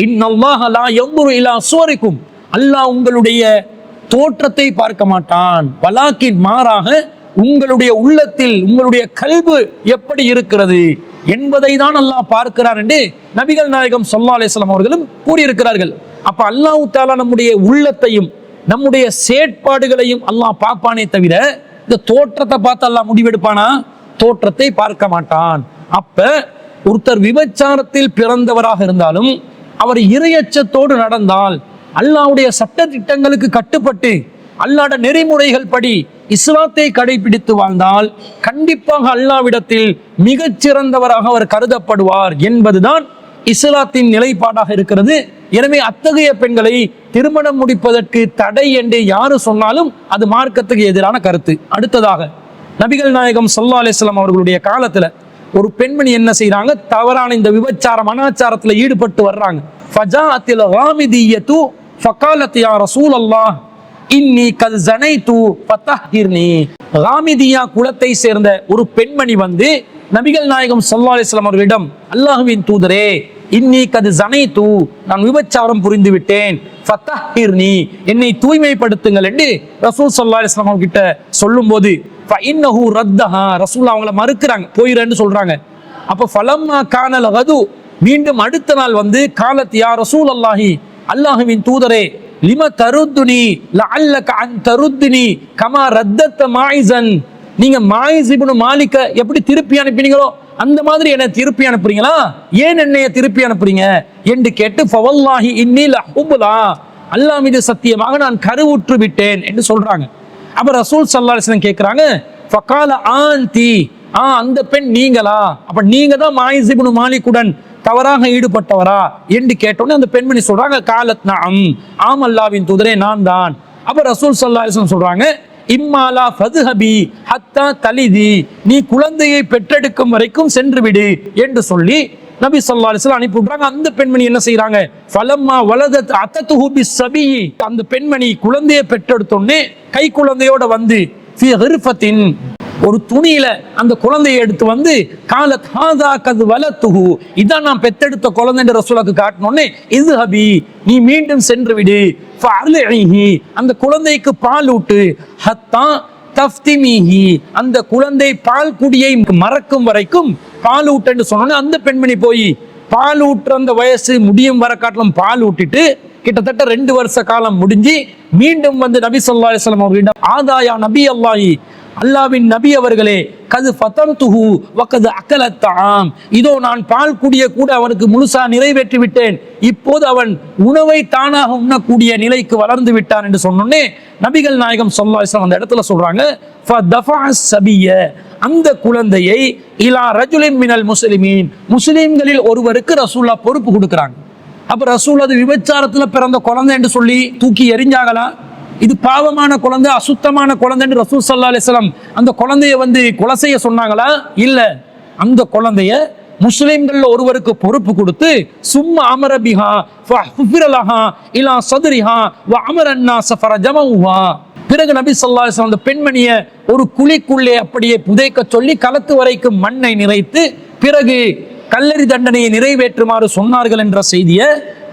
இன்னல்லாஹ லா யன்துரு இலா சுவரிக்கும். அல்லாஹ் உங்களுடைய தோற்றத்தை பார்க்க மாட்டான், வலாக்கின் மாறாக உங்களுடைய உள்ளத்தில் உங்களுடைய கல்பு எப்படி இருக்கிறது என்பதை தான் அல்லாஹ் பார்க்கிறார் என்று நபிகள் நாயகம் ஸல்லல்லாஹு அலைஹி வஸல்லம் அவர்களும் கூறியிருக்கிறார்கள். அப்ப அல்லாஹ் தஆலா நம்முடைய உள்ளத்தையும் நம்முடைய செயற்பாடுகளையும் அல்லாஹ் பார்ப்பானே தவிர இந்த தோற்றத்தை பார்த்து அல்லாஹ் முடிவெடுப்பானா? தோற்றத்தை பார்க்க மாட்டான். அப்ப ஒருத்தர் விபச்சாரத்தில் பிறந்தவராக இருந்தாலும் அவர் இறையச்சத்தோடு நடந்தால், அல்லாஹ்வுடைய சட்ட திட்டங்களுக்கு கட்டுப்பட்டு அல்லாஹ்வுடைய நெறிமுறைகள் படி இஸ்லாத்தை கடைபிடித்து வாழ்ந்தால் கண்டிப்பாக அல்லாஹ்விடத்தில் மிகச்சிறந்தவராக அவர் கருதப்படுவார் என்பதுதான் இஸ்லாத்தின் நிலைப்பாடாக இருக்கிறது. எனவே அத்தகைய பெண்களை திருமணம் முடிப்பதற்கு தடை என்று யாரு சொன்னாலும் அது மார்க்கத்துக்கு எதிரான கருத்து. அடுத்ததாக நபிகள் நாயகம் ஸல்லல்லாஹு அலைஹி வஸல்லம் அவர்களுடைய காலத்துல ஒரு பெண்மணி என்ன செய்யறாங்க? தவறான இந்த விபச்சாரம் அனாச்சாரத்துல ஈடுபட்டு வர்றாங்க. ஃபஜாஅத்தில் காமிதியத்து ஃபகாலத் யா ரசூலல்லாஹ் இன்னி கத் ஸனைது ஃபதஹிர்னி. காமிதியா குலத்தை சேர்ந்த ஒரு பெண்மணி வந்து நபிகள் நாயகம் ஸல்லல்லாஹு அலைஹி வஸல்லம் அவர்களிடம், அல்லாஹ்வின் தூதரே, இன்னி கத் ஸனைது, நான் விபச்சாரம் புரிந்து விட்டேன், ஃபதஹிர்னி, என்னை தூய்மைப்படுத்துங்கள் என்று ரசூல் ஸல்லல்லாஹு அலைஹி வஸல்லம் கிட்ட சொல்லும்போது ஃபஇன்னஹு ரத்தஹா, ரசூல் அவங்கள மறுக்கிறாங்க, போயிரன்னு சொல்றாங்க. அப்ப ஃபலம்மா கானல் கது, மீண்டும் அடுத்த நாள் வந்து காலத் யா ரசூலல்லாஹி, அல்லாஹ்வின் தூதரே, லிம தருத்துனி லஅல்லக அன் தருத்துனி கமா ரத்தத மாயிஸன், நீங்க மாயிஸ் இப்னு மாலிக எப்படி திருப்பி அனுப்பினீங்களோ அந்த மாதிரி என்ன திருப்பி அனுப்புறீங்களா? ஏன் என்னைய திருப்பி அனுப்புறீங்க என்று கேட்டு ஃபவல்லாஹி இன்னி லஹுபுலா, அல்லாஹ் மீது சத்தியமாக நான் கருவுற்று விட்டேன் என்று சொல்றாங்க. அப்ப ரசூல் ஸல்லல்லாஹு அலைஹி வஸல்லம் கேக்குறாங்க, ஃபகால ஆன்தி, அந்த பெண் நீங்களா? அப்ப நீங்க தான் மாயிஸ் இப்னு மாலிகுடன் தவறாக ஈடுபட்டவரா என்று கேட்டோன்னே அந்த பெண்மணி சொல்றாங்க, காலத் நஅம், ஆம் அல்லாஹ்வின் தூதரே நான் தான். அப்ப ரசூல் ஸல்லல்லாஹு அலைஹி வஸல்லம் சொல்றாங்க, இம்மாலா ஃபத்ஹபி ஹத்தா தலிதி, நீ குழந்தையை பெற்றெடுக்கும் வரைக்கும் சென்று விடு என்று சொல்லி நபி ஸல்லல்லாஹு அலைஹி வஸல்லம் அனுப்பி விடுறாங்க. அந்த பெண்மணி என்ன செய்யறாங்க? ஃபலம்மா வலதத் அத்ததுஹு பிஸ்ஸபி, அந்த பெண்மணி குழந்தையை பெற்றெடுத்தோன்னே கை குழந்தையோட வந்து ஃபி ஹிர்ஃபத்தின், ஒரு துணியில அந்த குழந்தையை எடுத்து வந்து காலத் ஹாதா கது வலத்துஹு, இதான் நான் பெத்தெடுத்த குழந்தை ரசூலுக்கு காட்டணும்னு, இது ஹபி நீ மீண்டும் சென்று விடு, ஃபஅர்லிஹி அந்த குழந்தைக்கு பால் ஊட்டு, ஹத்தா தஃப்திமிஹி அந்த குழந்தை பால் குடியை மறக்கும் வரைக்கும் பால் ஊட்டுன்னு சொன்னோன்னே அந்த பெண்மணி போய் பால் ஊட்டுற அந்த வயசு முடியும் வர காட்டிலும் பால் ஊட்டிட்டு கிட்டத்தட்ட 2 வருஷ காலம் முடிஞ்சு மீண்டும் வந்து நபி ஸல்லல்லாஹு அலைஹி வஸல்லம் அவர்களிடம், ஆதாயா நபி அல்லாஹி, அல்லாவின் நபி அவர்களே, கது ஃபதம்துஹு வகது அகலத் தஆம், இதோ நான் பால் குடிய கூட அவனுக்கு முழுசா நிறைவேற்றி விட்டேன், இப்போது அவன் உணவை தானாக உண்ணக்கூடிய நிலைக்கு வளர்ந்து விட்டான் என்று சொன்னோன்னே நபிகள் நாயகம் ஸல்லல்லாஹு அலைஹி வஸல்லம் அந்த இடத்துல சொல்றாங்க, ஃபதஃபஅ ஸபிய அந்த குழந்தையை இலா ரஜுலின் மினல் முஸ்லிமீன் முஸ்லிம்களில் ஒருவருக்கு ரசூலுல்லாஹ் பொறுப்பு கொடுக்குறாங்க. அப்ப ரசூல் அது விபச்சாரத்துல பிறந்த குழந்தை என்று சொல்லி தூக்கி எறிஞ்சாங்களா? இது பாவமான குழந்தை, அசுத்தமான குழந்தைன்னு ரசூல் ஸல்லல்லாஹு அலைஹி வஸல்லம் அந்த குழந்தைய வந்து கொலை செய்ய சொன்னாங்களா? இல்ல, அந்த குழந்தைய முஸ்லிம்கள் ஒருவருக்கு பொறுப்பு கொடுத்து சும்மா அமர பிஹா ஃபஹ்ஃபிரலஹா இலா ஸத்ரிஹா வ அமர அன்னாஸ ஃபரஜமஹா, பிறகு நபி ஸல்லல்லாஹு அலைஹி வஸல்லம் அந்த பெண்மணியை ஒரு குழிக்குள்ளே அப்படியே புதைக்க சொல்லி களத்து வரைக்கும் மண்ணை நிறைத்து பிறகு கல்லறி தண்டனையை நிறைவேற்றுமாறு சொன்னார்கள் என்ற செய்தியை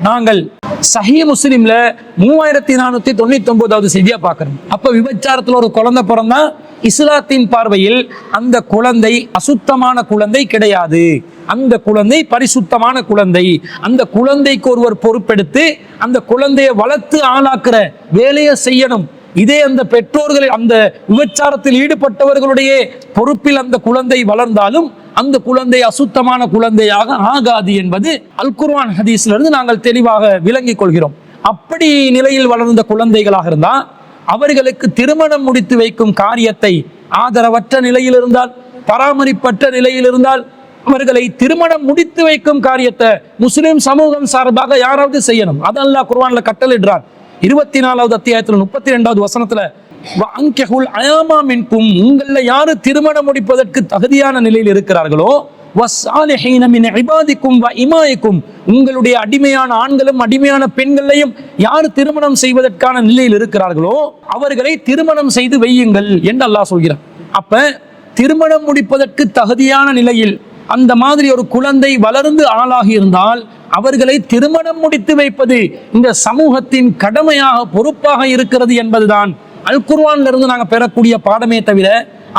நாங்கள் சஹீஹ் முஸ்லிம்ல 3499வது செய்தியா பார்க்கிறோம். அப்ப விபச்சாரத்துல ஒரு குழந்தை பிறந்தா இஸ்லாத்தின் பார்வையில் அந்த குழந்தை அசுத்தமான குழந்தை கிடையாது, அந்த குழந்தை பரிசுத்தமான குழந்தை. அந்த குழந்தைக்கு ஒருவர் பொறுப்பெடுத்து அந்த குழந்தையை வளர்த்து ஆளாக்குற வேலையை செய்யணும். இதே அந்த பெற்றோர்கள் அந்த விபச்சாரத்தில் ஈடுபட்டவர்களுடைய பொறுப்பில் அந்த குழந்தை வளர்ந்தாலும் அந்த குழந்தை அசுத்தமான குழந்தையாக ஆகாது என்பது அல் குர்ஆன் ஹதீஸ்ல இருந்து நாங்கள் தெளிவாக விளங்கிக் கொள்கிறோம். அப்படி நிலையில் வளர்ந்த குழந்தைகளாக இருந்தால் அவர்களுக்கு திருமணம் முடித்து வைக்கும் காரியத்தை ஆதரவற்ற நிலையில் இருந்தால், பராமரிப்பற்ற நிலையில் இருந்தால், அவர்களை திருமணம் முடித்து வைக்கும் காரியத்தை முஸ்லிம் சமூகம் சார்பாக யாராவது செய்யணும். அது அல்லாஹ் குர்ஆன்ல கட்டளையிடுறார். 24வது அத்தியாயத்தில் 32வது வசனத்துல, வஅன்கிஹுல் அயாமா மின்கும் உங்கள யாரு திருமணம் முடிப்பதற்கு தகுதியான நிலையில் இருக்கிறார்களோ, வஸ்ஸாலிஹீன மின் இபாதிக்கும் வ இமாயிக்கும் உங்களுடைய அடிமையான ஆண்களும் அடிமையான பெண்களையும் யார் திருமணம் செய்வதற்கான நிலையில் இருக்கிறார்களோ அவர்களை திருமணம் செய்து வையுங்கள் என்று அல்லாஹ் சொல்கிறார். அப்ப திருமணம் முடிப்பதற்கு தகுதியான நிலையில் அந்த மாதிரி ஒரு குழந்தை வளர்ந்து ஆளாகி இருந்தால் அவர்களை திருமணம் முடித்து வைப்பது இந்த சமூகத்தின் கடமையாக பொறுப்பாக இருக்கிறது என்பதுதான் அல் குர்ஆன்ல இருந்து நாங்கள் பெறக்கூடிய பாடமே தவிர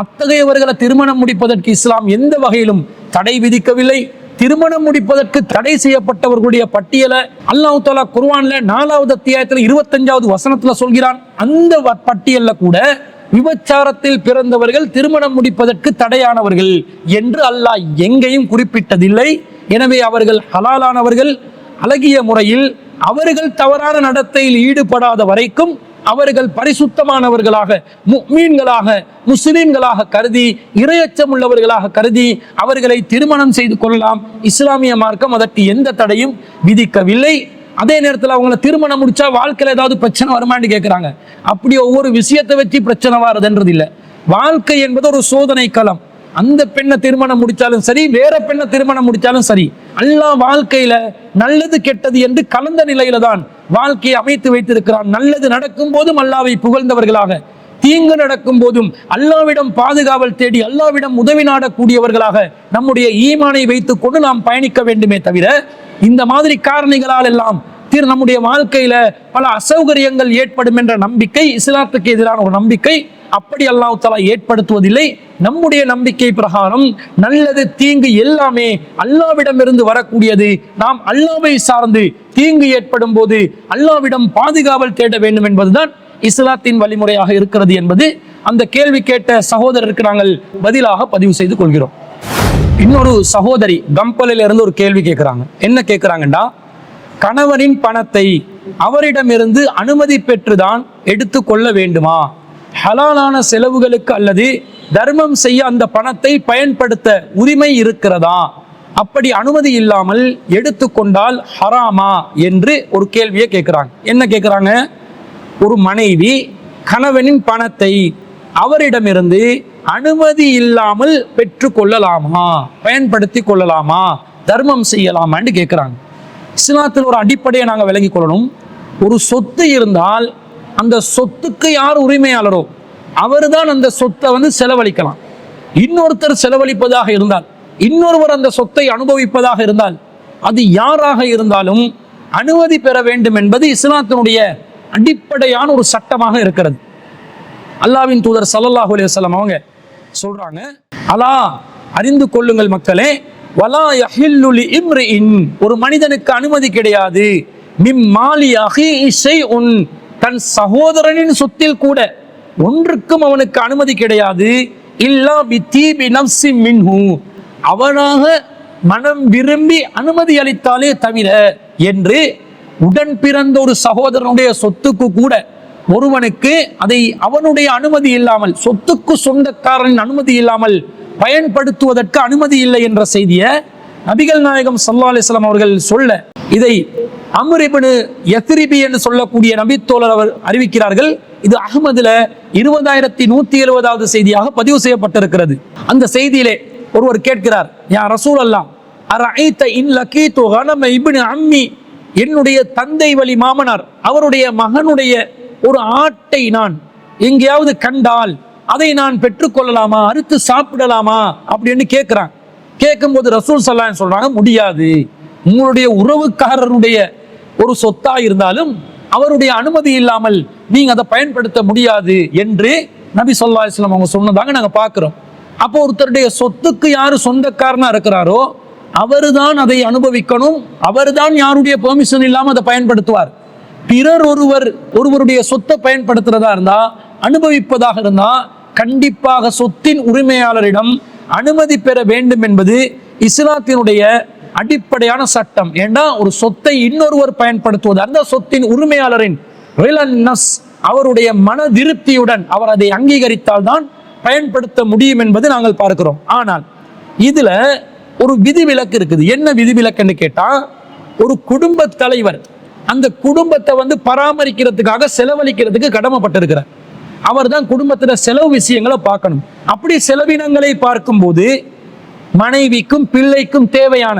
அத்தகையவர்களை திருமணம் முடிப்பதற்கு இஸ்லாம் எந்த வகையிலும் தடை விதிக்கவில்லை. திருமணம் முடிப்பதற்கு தடை செய்யப்பட்டவர்களுடைய பட்டியலை அல்லாஹ் தஆலா குர்ஆன்ல 4வது அத்தியாயத்தில் 25வது வசனத்துல சொல்கிறான். அந்த பட்டியல்ல கூட விபச்சாரத்தில் பிறந்தவர்கள் திருமணம் முடிப்பதற்கு தடையானவர்கள் என்று அல்லாஹ் எங்கேயும் குறிப்பிட்டதில்லை. எனவே அவர்கள் ஹலாலானவர்கள். அழகிய முறையில் அவர்கள் தவறான நடத்தையில் ஈடுபடாத வரைக்கும் அவர்கள் பரிசுத்தமானவர்களாக, முஃமின்களாக, முஸ்லிம்களாக கருதி, இறையச்சம் உள்ளவர்களாக கருதி அவர்களை திருமணம் செய்து கொள்ளலாம். இஸ்லாமிய மார்க்கம் அதற்கு எந்த தடையும் விதிக்கவில்லை. அதே நேரத்தில் அவங்களை திருமணம் முடிச்சா வாழ்க்கையில் ஏதாவது பிரச்சனை வருமானு கேட்குறாங்க. அப்படி ஒவ்வொரு விஷயத்தை வச்சு பிரச்சனை வருதுன்றது இல்லை. வாழ்க்கை என்பது ஒரு சோதனை களம். அந்த பெண்ணை திருமணம் முடிச்சாலும் சரி, வேற பெண்ணை திருமணம் முடிச்சாலும் சரி, அல்லாஹ் வாழ்க்கையில நல்லது கெட்டது என்று கலந்த நிலையில தான் வாழ்க்கையை அமைத்து வைத்திருக்கிறான். நல்லது நடக்கும் போதும் அல்லாஹ்வை புகழ்ந்தவர்களாக, தீங்கு நடக்கும் போதும் அல்லாஹ்விடம் பாதுகாவல் தேடி அல்லாஹ்விடம் உதவி நாடக்கூடியவர்களாக நம்முடைய ஈமானை வைத்துக் கொண்டு நாம் பயணிக்க வேண்டுமே தவிர இந்த மாதிரி காரணிகளால் எல்லாம் நம்முடைய வாழ்க்கையில பல அசௌகரியங்கள் ஏற்படும் என்ற நம்பிக்கை இஸ்லாத்துக்கு எதிரான ஒரு நம்பிக்கை. அப்படி அல்லாஹ் தஆலா ஏற்படுத்துவதில்லை. நம்முடைய நம்பிக்கை பிரகாரம் நல்லது தீங்கு எல்லாமே அல்லாஹ்விடமிருந்து வரக்கூடியது. நாம் அல்லாஹ்வை சார்ந்து தீங்கு ஏற்படும் போது அல்லாஹ்விடம் பாதுகாவல் தேட வேண்டும் என்பதுதான் இஸ்லாத்தின் வழிமுறையாக இருக்கிறது என்பது அந்த கேள்வி கேட்ட சகோதரருக்கு நாங்கள் பதிலாக பதிவு செய்து கொள்கிறோம். இன்னொரு சகோதரி கம்பலில் இருந்து ஒரு கேள்வி கேட்கிறாங்க. என்ன கேட்கிறாங்கண்டா, கணவனின் பணத்தை அவரிடமிருந்து அனுமதி பெற்றுதான் எடுத்து கொள்ள வேண்டுமா? ஹலாலான செலவுகளுக்கு அல்லது தர்மம் செய்ய அந்த பணத்தை பயன்படுத்த உரிமை இருக்கிறதா? அப்படி அனுமதி இல்லாமல் எடுத்துக்கொண்டால் ஹராமா என்று ஒரு கேள்வியை கேட்கிறாங்க. என்ன கேட்கிறாங்க? ஒரு மனைவி கணவனின் பணத்தை அவரிடமிருந்து அனுமதி இல்லாமல் பெற்று கொள்ளலாமா, பயன்படுத்தி கொள்ளலாமா, தர்மம் செய்யலாமான்னு கேட்கிறாங்க. இஸ்லாத்தில் ஒரு அடிப்படையை நாங்கள் விளங்கிக் கொள்ளணும். ஒரு சொத்து இருந்தால் அந்த சொத்துக்கு யார் உரிமையாளரோ அவர்தான் அந்த சொத்தை செலவழிக்கலாம். இன்னொருத்தர் செலவழிப்பதாக இருந்தால், இன்னொருவர் அந்த சொத்தை அனுபவிப்பதாக இருந்தால், அது யாராக இருந்தாலும் அனுமதி பெற வேண்டும் என்பது இஸ்லாத்தினுடைய அடிப்படையான ஒரு சட்டமாக இருக்கிறது. அல்லாஹ்வின் தூதர் ஸல்லல்லாஹு அலைஹி வஸல்லம் அவங்க சொல்றாங்க, அலா அறிந்து கொள்ளுங்கள் மக்களே, வலா யஹில்லு லிஇம்ரிஇன், ஒரு மனிதனுக்கு அனுமதி கிடையாது, மிம் மாலி அஹீஹி ஷைஉன், தன் சகோதரனின் சொத்தில் கூட ஒன்றுக்கும் அவனுக்கு அனுமதி கிடையாது, இல்லா பிதீபி நஃப்ஸி மின்ஹு, அவனாக மனம் விரும்பி அனுமதி அளித்தாலே தவிர என்று உடன் பிறந்த ஒரு சகோதரனுடைய சொத்துக்கு கூட ஒருவனுக்கு அதை அவனுடைய அனுமதி இல்லாமல், சொத்துக்கு சொந்தக்காரனின் அனுமதி இல்லாமல் பயன்படுத்துவதற்கு அனுமதி இல்லை என்ற செய்தியை நபிகள் நாயகம் ஸல்லல்லாஹு அலைஹி வஸல்லம் அவர்கள் சொல்ல, இதை அம்ர் இப்னு யத்ரிபி என்று சொல்லக்கூடிய நபித்தோழர் அவர் அறிவிக்கிறார்கள். இது அஹ்மதுல 20170வது செய்தியாக பதிவு செய்யப்பட்டிருக்கிறது. அந்த செய்தியிலே ஒருவர் கேட்கிறார், யா ரசூல் அல்லாஹ், அரஐத இன் லகீது கனம இப்னு அம்மி, என்னுடைய தந்தை வழி மாமனார் அவருடைய மகனுடைய ஒரு ஆட்டை நான் எங்கேயாவது கண்டால் அதை நான் பெற்றுக்கொள்ளலாமா, அறுத்து சாப்பிடலாமா அப்படின்னு கேட்கிறான். கேட்கும்போது ரசூல் ஸல்லல்லாஹு அலைஹி வஸல்லம் சொல்றாங்க, முடியாது. உங்களுடைய உறவுக்காரருடைய ஒரு சொத்தா இருந்தாலும் அவருடைய அனுமதி இல்லாமல் நீங்க அதை பயன்படுத்த முடியாது என்று நபி ஸல்லல்லாஹு அலைஹி வஸல்லம் அவங்க சொன்னதாக நாங்க பார்க்கிறோம். அப்போ ஒருத்தருடைய சொத்துக்கு யாரு சொந்தக்காரனா இருக்கிறாரோ அவர்தான் அதை அனுபவிக்கணும், அவர்தான் யாருடைய பெர்மிஷன் இல்லாம அதை பயன்படுத்துவார். பிறர் ஒருவருடைய சொத்தை பயன்படுத்துறதா இருந்தா, அனுபவிப்பதாக இருந்தா, கண்டிப்பாக சொத்தின் உரிமையாளரிடம் அனுமதி பெற வேண்டும் என்பது இஸ்லாத்தினுடைய அடிப்படையான சட்டம். ஏன்னா ஒரு சொத்தை இன்னொருவர் பயன்படுத்துவது அந்த சொத்தின் உரிமையாளரின் அவருடைய மன திருப்தியுடன் அவர் அதை அங்கீகரித்தால் தான் பயன்படுத்த முடியும் என்பது நாங்கள் பார்க்கிறோம். ஆனால் இதுல ஒரு விதிவிலக்கு இருக்குது. என்ன விதிவிலக்குன்னு கேட்டா, ஒரு குடும்ப தலைவர் அந்த குடும்பத்தை பராமரிக்கிறதுக்காக செலவழிக்கிறதுக்கு கடமைப்பட்டிருக்கிறார். அவர் தான் குடும்பத்துல செலவு விஷயங்களை பார்க்கணும். அப்படி செலவினங்களை பார்க்கும்போது மனைவிக்கும் பிள்ளைக்கும் தேவையான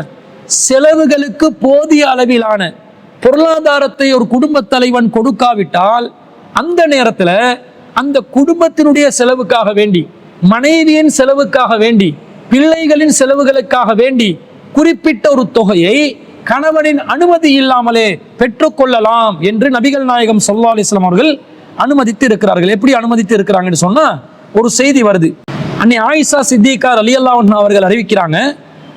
செலவுகளுக்கு போதிய அளவிலான பொருளாதாரத்தை ஒரு குடும்ப தலைவன் கொடுக்காவிட்டால், அந்த நேரத்துல அந்த குடும்பத்தினுடைய செலவுக்காக வேண்டி, மனைவியின் செலவுக்காக வேண்டி, பிள்ளைகளின் செலவுகளுக்காக வேண்டி குறிப்பிட்ட ஒரு தொகையை கணவனின் அனுமதி இல்லாமலே பெற்றுக்கொள்ளலாம் என்று நபிகள் நாயகம் ஸல்லல்லாஹு அலைஹி வஸல்லம் அவர்கள் அனுமதித்து இருக்கிறார்கள். எப்படி அனுமதித்து இருக்கிறாங்கன்னு சொன்னா, ஒரு செய்தி வருது. அன்னை ஆயிஷா சித்திகா ரலியல்லாஹு அன்ஹா அவர்கள் அறிவிக்கிறாங்க,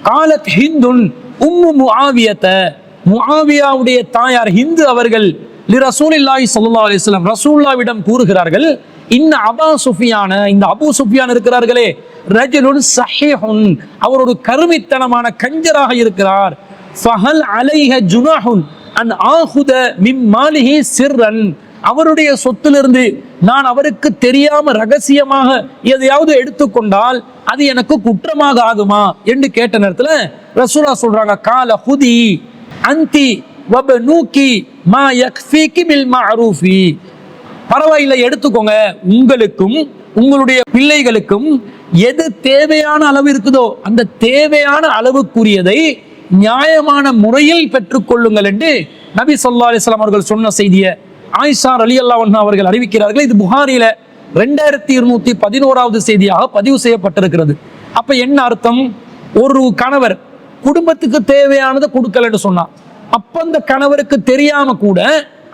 காலத் ஹிந்துன் உம்மு முஆவியத, முஆவியாவுடைய தாயார் ஹிந்து அவர்கள் லி ரசூலில்லாஹி ஸல்லல்லாஹு அலைஹி வஸல்லம், ரசூலுல்லாஹ்விடம் கூறுகிறார்கள், இன்ன அபா சுஃபியான, இந்த அபூ சுஃபியான் இருக்கிறார்களே, ரஜுலுன் ஸஹீஹுன், அவர் ஒரு கருமித்தனமான கஞ்சராக இருக்கிறார். ஃபஹல் அலைஹ ஜுனாஹுன் அன் ஆஹுத மின் மாலிஹி சிர்ரன், அவருடைய சொத்திலிருந்து நான் அவருக்கு தெரியாம ரகசியமாக எதையாவது எடுத்துக்கொண்டால் அது எனக்கு குற்றமாக ஆகுமா என்று கேட்ட நேரத்துல ரசூலா சொல்றாங்க, கால ஹுதி அந்தி வபனூகி மா யக்ஃபீகி பில் மஅரூஃபி, பரவாயில்லை எடுத்துக்கோங்க, உங்களுக்கும் உங்களுடைய பிள்ளைகளுக்கும் எது தேவையான அளவு இருக்குதோ அந்த தேவையான அளவுக்குரியதை நியாயமான முறையில் பெற்றுக்கொள்ளுங்கள் என்று நபி ஸல்லல்லாஹு அலைஹி வஸல்லம் அவர்கள் சொன்ன செய்தியை ஆயிஷா ரலியல்லாஹு அன்ஹா அவர்கள் அறிவிக்கிறார்கள். இது புகாரில 2211வது செய்தியாக பதிவு செய்யப்பட்டிருக்கிறது. அப்ப என்ன அர்த்தம்? ஒரு கணவர் குடும்பத்துக்கு தேவையானதை கொடுக்கலன்னு சொன்னா, அப்ப அந்த கணவருக்கு தெரியாம கூட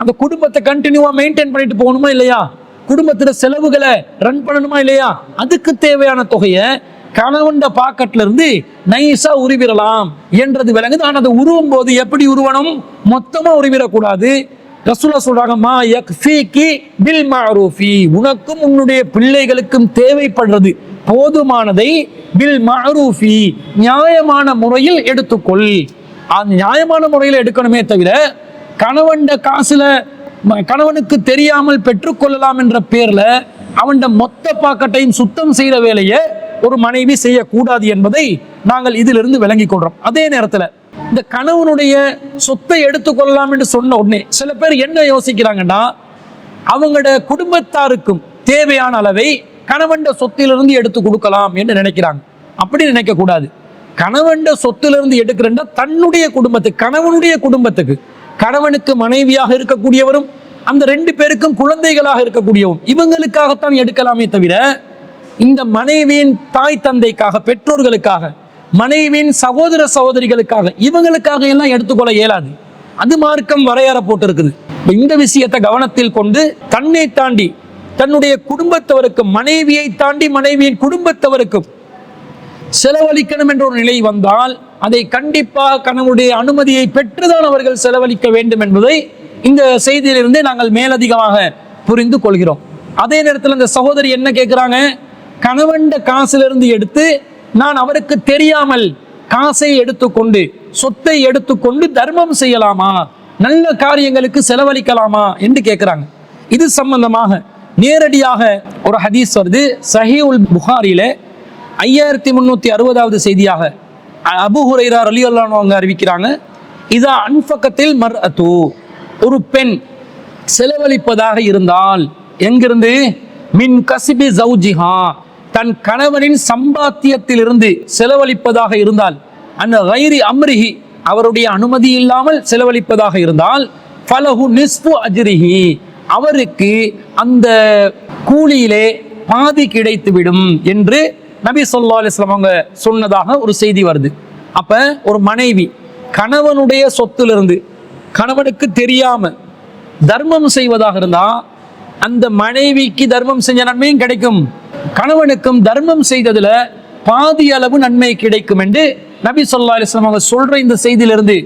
அந்த குடும்பத்தை கண்டினியூவா மெயின்டைன் பண்ணிட்டு போகணுமா இல்லையா, குடும்பத்துல செலவுகளை ரன் பண்ணணுமா இல்லையா, அதுக்கு தேவையான தொகையை கணவன் பாக்கெட்ல இருந்து நைஸா உருவிடலாம் என்றது விளங்குது. ஆனால் அதை உருவும் போது எப்படி உருவணும்? மொத்தமா உருவிடக்கூடாது. ரசூலா சொல்றாங்க, மா யக்ஃபீகி பில் மஅரூஃபி, உனக்கும் உன்னுடைய பிள்ளைகளுக்கும் தேவைப்படுறது போதுமானதை பில் மஅரூஃபி, நியாயமான முறையில் எடுத்துக்கொள். அந்த நியாயமான முறையில் எடுக்கணுமே தவிர கணவன் காசுல கணவனுக்கு தெரியாமல் பெற்றுக்கொள்ளலாம் என்ற பேர்ல அவன் மொத்த பாக்கெட்டையும் சுத்தம் செய்யற வேலையை ஒரு மனைவி செய்யக்கூடாது என்பதை நாங்கள் இதிலிருந்து விளங்கிக் கொள்றோம். அதே நேரத்துல இந்த கணவனுடைய சொத்தை எடுத்துக்கொள்ளலாம் என்று சொன்ன உடனே சில பேர் என்ன யோசிக்கிறாங்கன்னா, அவங்களோட குடும்பத்தாருக்கும் தேவையான அளவை கணவன் சொத்திலிருந்து எடுத்து கொடுக்கலாம் என்று நினைக்கிறாங்க. அப்படி நினைக்க கூடாது. கணவன் சொத்திலிருந்து எடுக்கிறேன்னா தன்னுடைய குடும்பத்துக்கு, கணவனுடைய குடும்பத்துக்கு, கணவனுக்கு மனைவியாக இருக்கக்கூடியவரும் அந்த 2 பேருக்கும் குழந்தைகளாக இருக்கக்கூடியவரும் இவங்களுக்காகத்தான் எடுக்கலாமே தவிர இந்த மனைவியின் தாய் தந்தைக்காக, பெற்றோர்களுக்காக, மனைவியின் சகோதர சகோதரிகளுக்காக, இவங்களுக்காக எல்லாம் எடுத்துக்கொள்ள இயலாது. அது மார்க்கம் வரையறை போட்டிருக்குது. இந்த விஷயத்தை கவனத்தில் கொண்டு தன்னை தாண்டி தன்னுடைய குடும்பத்தவருக்கும், மனைவியை தாண்டி மனைவியின் குடும்பத்தவருக்கும் செலவழிக்கணும் என்ற ஒரு நிலை வந்தால் அதை கண்டிப்பாக கணவனுடைய அனுமதியை பெற்றுதான் அவர்கள் செலவழிக்க வேண்டும் என்பதை இந்த செய்தியிலிருந்தே நாங்கள் மேலதிகமாக புரிந்து கொள்கிறோம். அதே நேரத்தில் இந்த சகோதரி என்ன கேட்கிறாங்க, கணவன் காசிலிருந்து எடுத்து நான் அவருக்கு தெரியாமல் காசை எடுத்துக்கொண்டு, சொத்தை எடுத்துக்கொண்டு தர்மம் செய்யலாமா, நல்ல காரியங்களுக்கு செலவழிக்கலாமா என்று கேட்கிறாங்க. இது சம்பந்தமாக நேரடியாக ஒரு ஹதீஸ் வருது. சஹீஹுல் புகாரியில 5360வது செய்தியாக அபூ ஹுரைரா ரலியல்லாஹு அன்ஹு அறிவிக்கிறாங்க, இதா அன்ஃபகத்தில் மர்அத்து, ஒரு பெண் செலவழிப்பதாக இருந்தால், எங்கிருந்து, மின் கசிபி ஜௌஜிஹா, தன் கணவனின் சம்பாத்தியத்திலிருந்து செலவழிப்பதாக இருந்தால், அந்த கைரி அம்ரிஹி, அவருடைய அனுமதி இல்லாமல் செலவழிப்பதாக இருந்தால், ஃபலஹு நிஸ்ஃபு அஜ்ரிஹி, அவருக்கு அந்த கூலியிலே பாதி கிடைத்துவிடும் என்று நபி ஸல்லல்லாஹு அலைஹி வஸல்லம் அவங்க சொன்னதாக ஒரு செய்தி வருது. அப்ப ஒரு மனைவி கணவனுடைய சொத்திலிருந்து கணவனுக்கு தெரியாம தர்மம் செய்வதாக இருந்தா அந்த மனைவிக்கு தர்மம் செஞ்ச நன்மையும் கிடைக்கும், கணவனுக்கும் தர்மம் செய்ததுல பாதி அளவு நன்மை கிடைக்கும் என்று நபி ஸல்லல்லாஹு அலைஹி வஸல்லம் அவங்க சொல்ற இந்த செய்தியிலிருந்து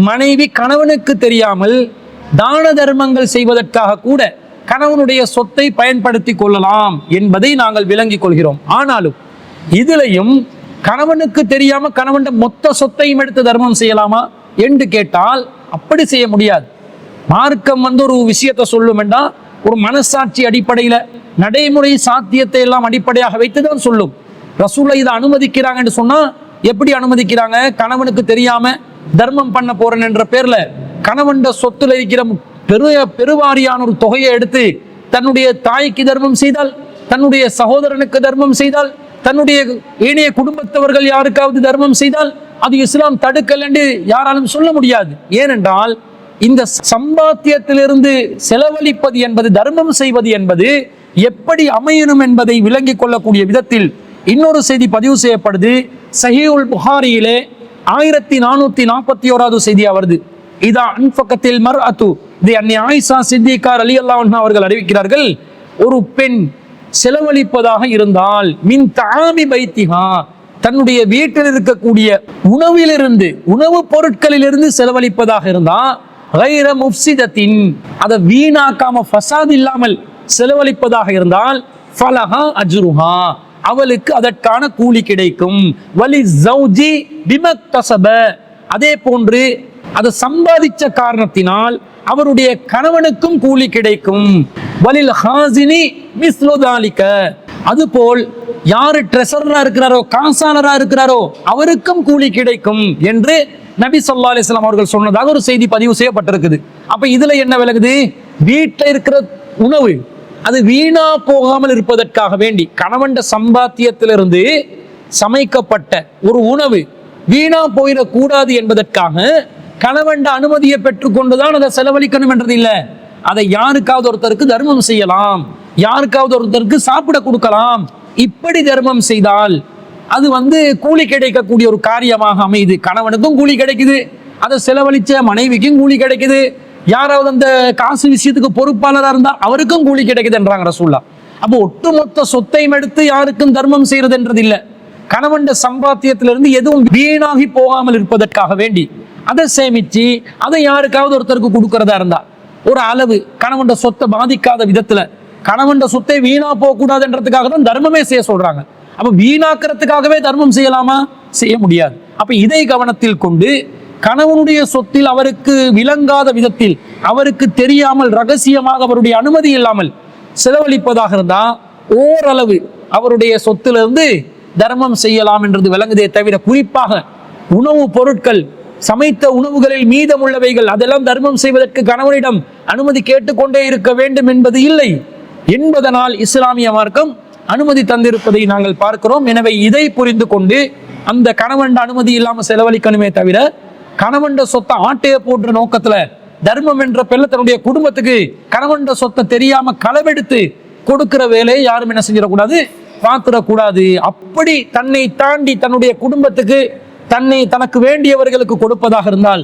மனைவி கணவனுக்கு தெரியாமல் தான தர்மங்கள் செய்வதற்காக கூட கணவனுடைய சொத்தை பயன்படுத்தி கொள்ளலாம் என்பதை நாங்கள் விளங்கிக் கொள்கிறோம். ஆனாலும் இதுலையும் கணவனுக்கு தெரியாம கணவன் மொத்த சொத்தையும் எடுத்து தர்மம் செய்யலாமா என்று கேட்டால் அப்படி செய்ய முடியாது. மார்க்கம் ஒரு விஷயத்தை சொல்லும் என்றால் ஒரு மனசாட்சி அடிப்படையில, நடைமுறை சாத்தியத்தை எல்லாம் அடிப்படையாக வைத்துதான் சொல்லும். ரசூலுல்லாஹ் இதை அனுமதிக்கிறாங்க என்று சொன்னா எப்படி அனுமதிக்கிறாங்க? கணவனுக்கு தெரியாம தர்மம் பண்ண போறேன் என்ற பேர்ல கணவன் சொத்துல இருக்கிற பெருவாரியான ஒரு தொகையை எடுத்து தன்னுடைய தாய்க்கு தர்மம் செய்தால், தன்னுடைய சகோதரனுக்கு தர்மம் செய்தால், தன்னுடைய ஏனைய குடும்பத்தவர்கள் யாருக்காவது தர்மம் செய்தால் அது இஸ்லாம் தடுக்கல் என்று யாராலும் சொல்ல முடியாது. ஏனென்றால் இந்த சம்பாத்தியத்திலிருந்து செலவழிப்பது என்பது, தர்மம் செய்வது என்பது எப்படி அமையணும் என்பதை விளங்கிக் கொள்ளக்கூடிய விதத்தில் இன்னொரு செய்தி பதிவு செய்யப்படுது. சஹீஹுல் புகாரியிலே 1441வது செய்தியா வருது. இதா அன்ஃபகத்தில் மர்அத்து, இது அன்னை ஆயிஷா சித்திகா ரலியல்லாஹு அன்ஹா அவர்கள் அறிவிக்கிறார்கள், ஒரு பெண் செலவழிப்பதாக இருந்தால், மின் தஆமி பைத்திஹா, தன்னுடைய வீட்டில் இருக்கக்கூடிய உணவிலிருந்து, உணவுப் பொருட்களிலிருந்து செலவழிப்பதாக இருந்தா, கைர முஃப்சிதத்தின், அதை வீணாக்காம ஃபசாத் இல்லாமல் செலவழிப்பதாக இருந்தால், ஃபலஹா அஜ்ருஹா, அவளுக்கு அதற்கான கூலி கிடைக்கும். வலி ஜௌஜி பிமக்தஸப, அதே போன்று அதை சம்பாதிச்ச காரணத்தினால் அவருடைய கணவனுக்கும் கூலி கிடைக்கும். வலில் ஹாசினி மிஸ்லு தாலிக, அதுபோல் யாரு ட்ரெஷரரா இருக்கிறாரோ, காசாளரா இருக்கிறாரோ அவருக்கும் கூலி கிடைக்கும் என்று நபி ஸல்லல்லாஹு அலைஹி வஸல்லம் அவர்கள் சொன்னதாக ஒரு செய்தி பதிவு செய்யப்பட்டிருக்குது. அப்ப இதுல என்ன விளங்குது? வீட்டில் இருக்கிற உணவு அது வீணா போகாமல் இருப்பதற்காக வேண்டி கணவன் சம்பாத்தியத்திலிருந்து சமைக்கப்பட்ட ஒரு உணவு வீணா போயிடக்கூடாது என்பதற்காக கணவன் அனுமதியை பெற்றுக்கொண்டுதான் அதை செலவழிக்கணும் என்றது இல்லை. அதை யாருக்காவது ஒருத்தருக்கு தர்மம் செய்யலாம், யாருக்காவது ஒருத்தருக்கு சாப்பிட கொடுக்கலாம். இப்படி தர்மம் செய்தால் அது கூலி கிடைக்கக்கூடிய ஒரு காரியமாக அமையுது. கணவனுக்கும் கூலி கிடைக்குது, அதை செலவழிச்ச மனைவிக்கும் கூலி கிடைக்குது, யாராவது அந்த காசு விஷயத்துக்கு பொறுப்பாளராக இருந்தா அவருக்கும் கூலி கிடைக்குதுன்றாங்க ரசூலுல்லாஹ். அப்போ ஒட்டுமொத்த சொத்தையும் எடுத்து யாருக்கும் தர்மம் செய்யறது என்றது இல்லை. கணவன் சம்பாத்தியத்திலிருந்து எதுவும் வீணாகி போகாமல் இருப்பதற்காக வேண்டி அதை சேமிச்சு அதை யாருக்காவது ஒருத்தருக்கு கொடுக்கறதா இருந்தா, ஒரு அளவு கணவன் சொத்தை பாதிக்காத விதத்துல, கணவன் சொத்தை வீணா போகக்கூடாதுன்றதுக்காக தான் தர்மமே செய்ய சொல்றாங்க. அப்ப வீணாக்கிறதுக்காகவே தர்மம் செய்யலாமா? செய்ய முடியாது. அப்ப இதை கவனத்தில் கொண்டு கணவனுடைய சொத்தில் அவருக்கு விளங்காத விதத்தில், அவருக்கு தெரியாமல் ரகசியமாக அவருடைய அனுமதி இல்லாமல் செலவழிப்பதாக இருந்தா ஓரளவு அவருடைய சொத்திலிருந்து தர்மம் செய்யலாம் என்றது விளங்குதே தவிர, குறிப்பாக உணவுப் பொருட்கள், சமைத்த உணவுகளில் மீதமுள்ளவைகள் அதெல்லாம் தர்மம் செய்வதற்கு கணவனிடம் அனுமதி கேட்டுக்கொண்டே இருக்க வேண்டும் என்பது இல்லை என்பதனால் இஸ்லாமிய மார்க்கம் அனுமதி தந்திருப்பதை நாங்கள் பார்க்கிறோம். எனவே இதை புரிந்து கொண்டு அந்த கணவன் அனுமதி இல்லாமல் செலவழிக்கணுமே தவிர, கணவன் சொத்தை ஆட்டைய போன்ற நோக்கத்துல தர்மம் என்ற பெல்ல தன்னுடைய குடும்பத்துக்கு கணவன் சொத்தை தெரியாம களவெடுத்து கொடுக்கிற வேலையை யாரும் என்ன செஞ்சிடக்கூடாது, பார்த்துடக்கூடாது. அப்படி தன்னை தாண்டி தன்னுடைய குடும்பத்துக்கு தனக்கு வேண்டியவர்களுக்கு கொடுப்பதாக இருந்தால்,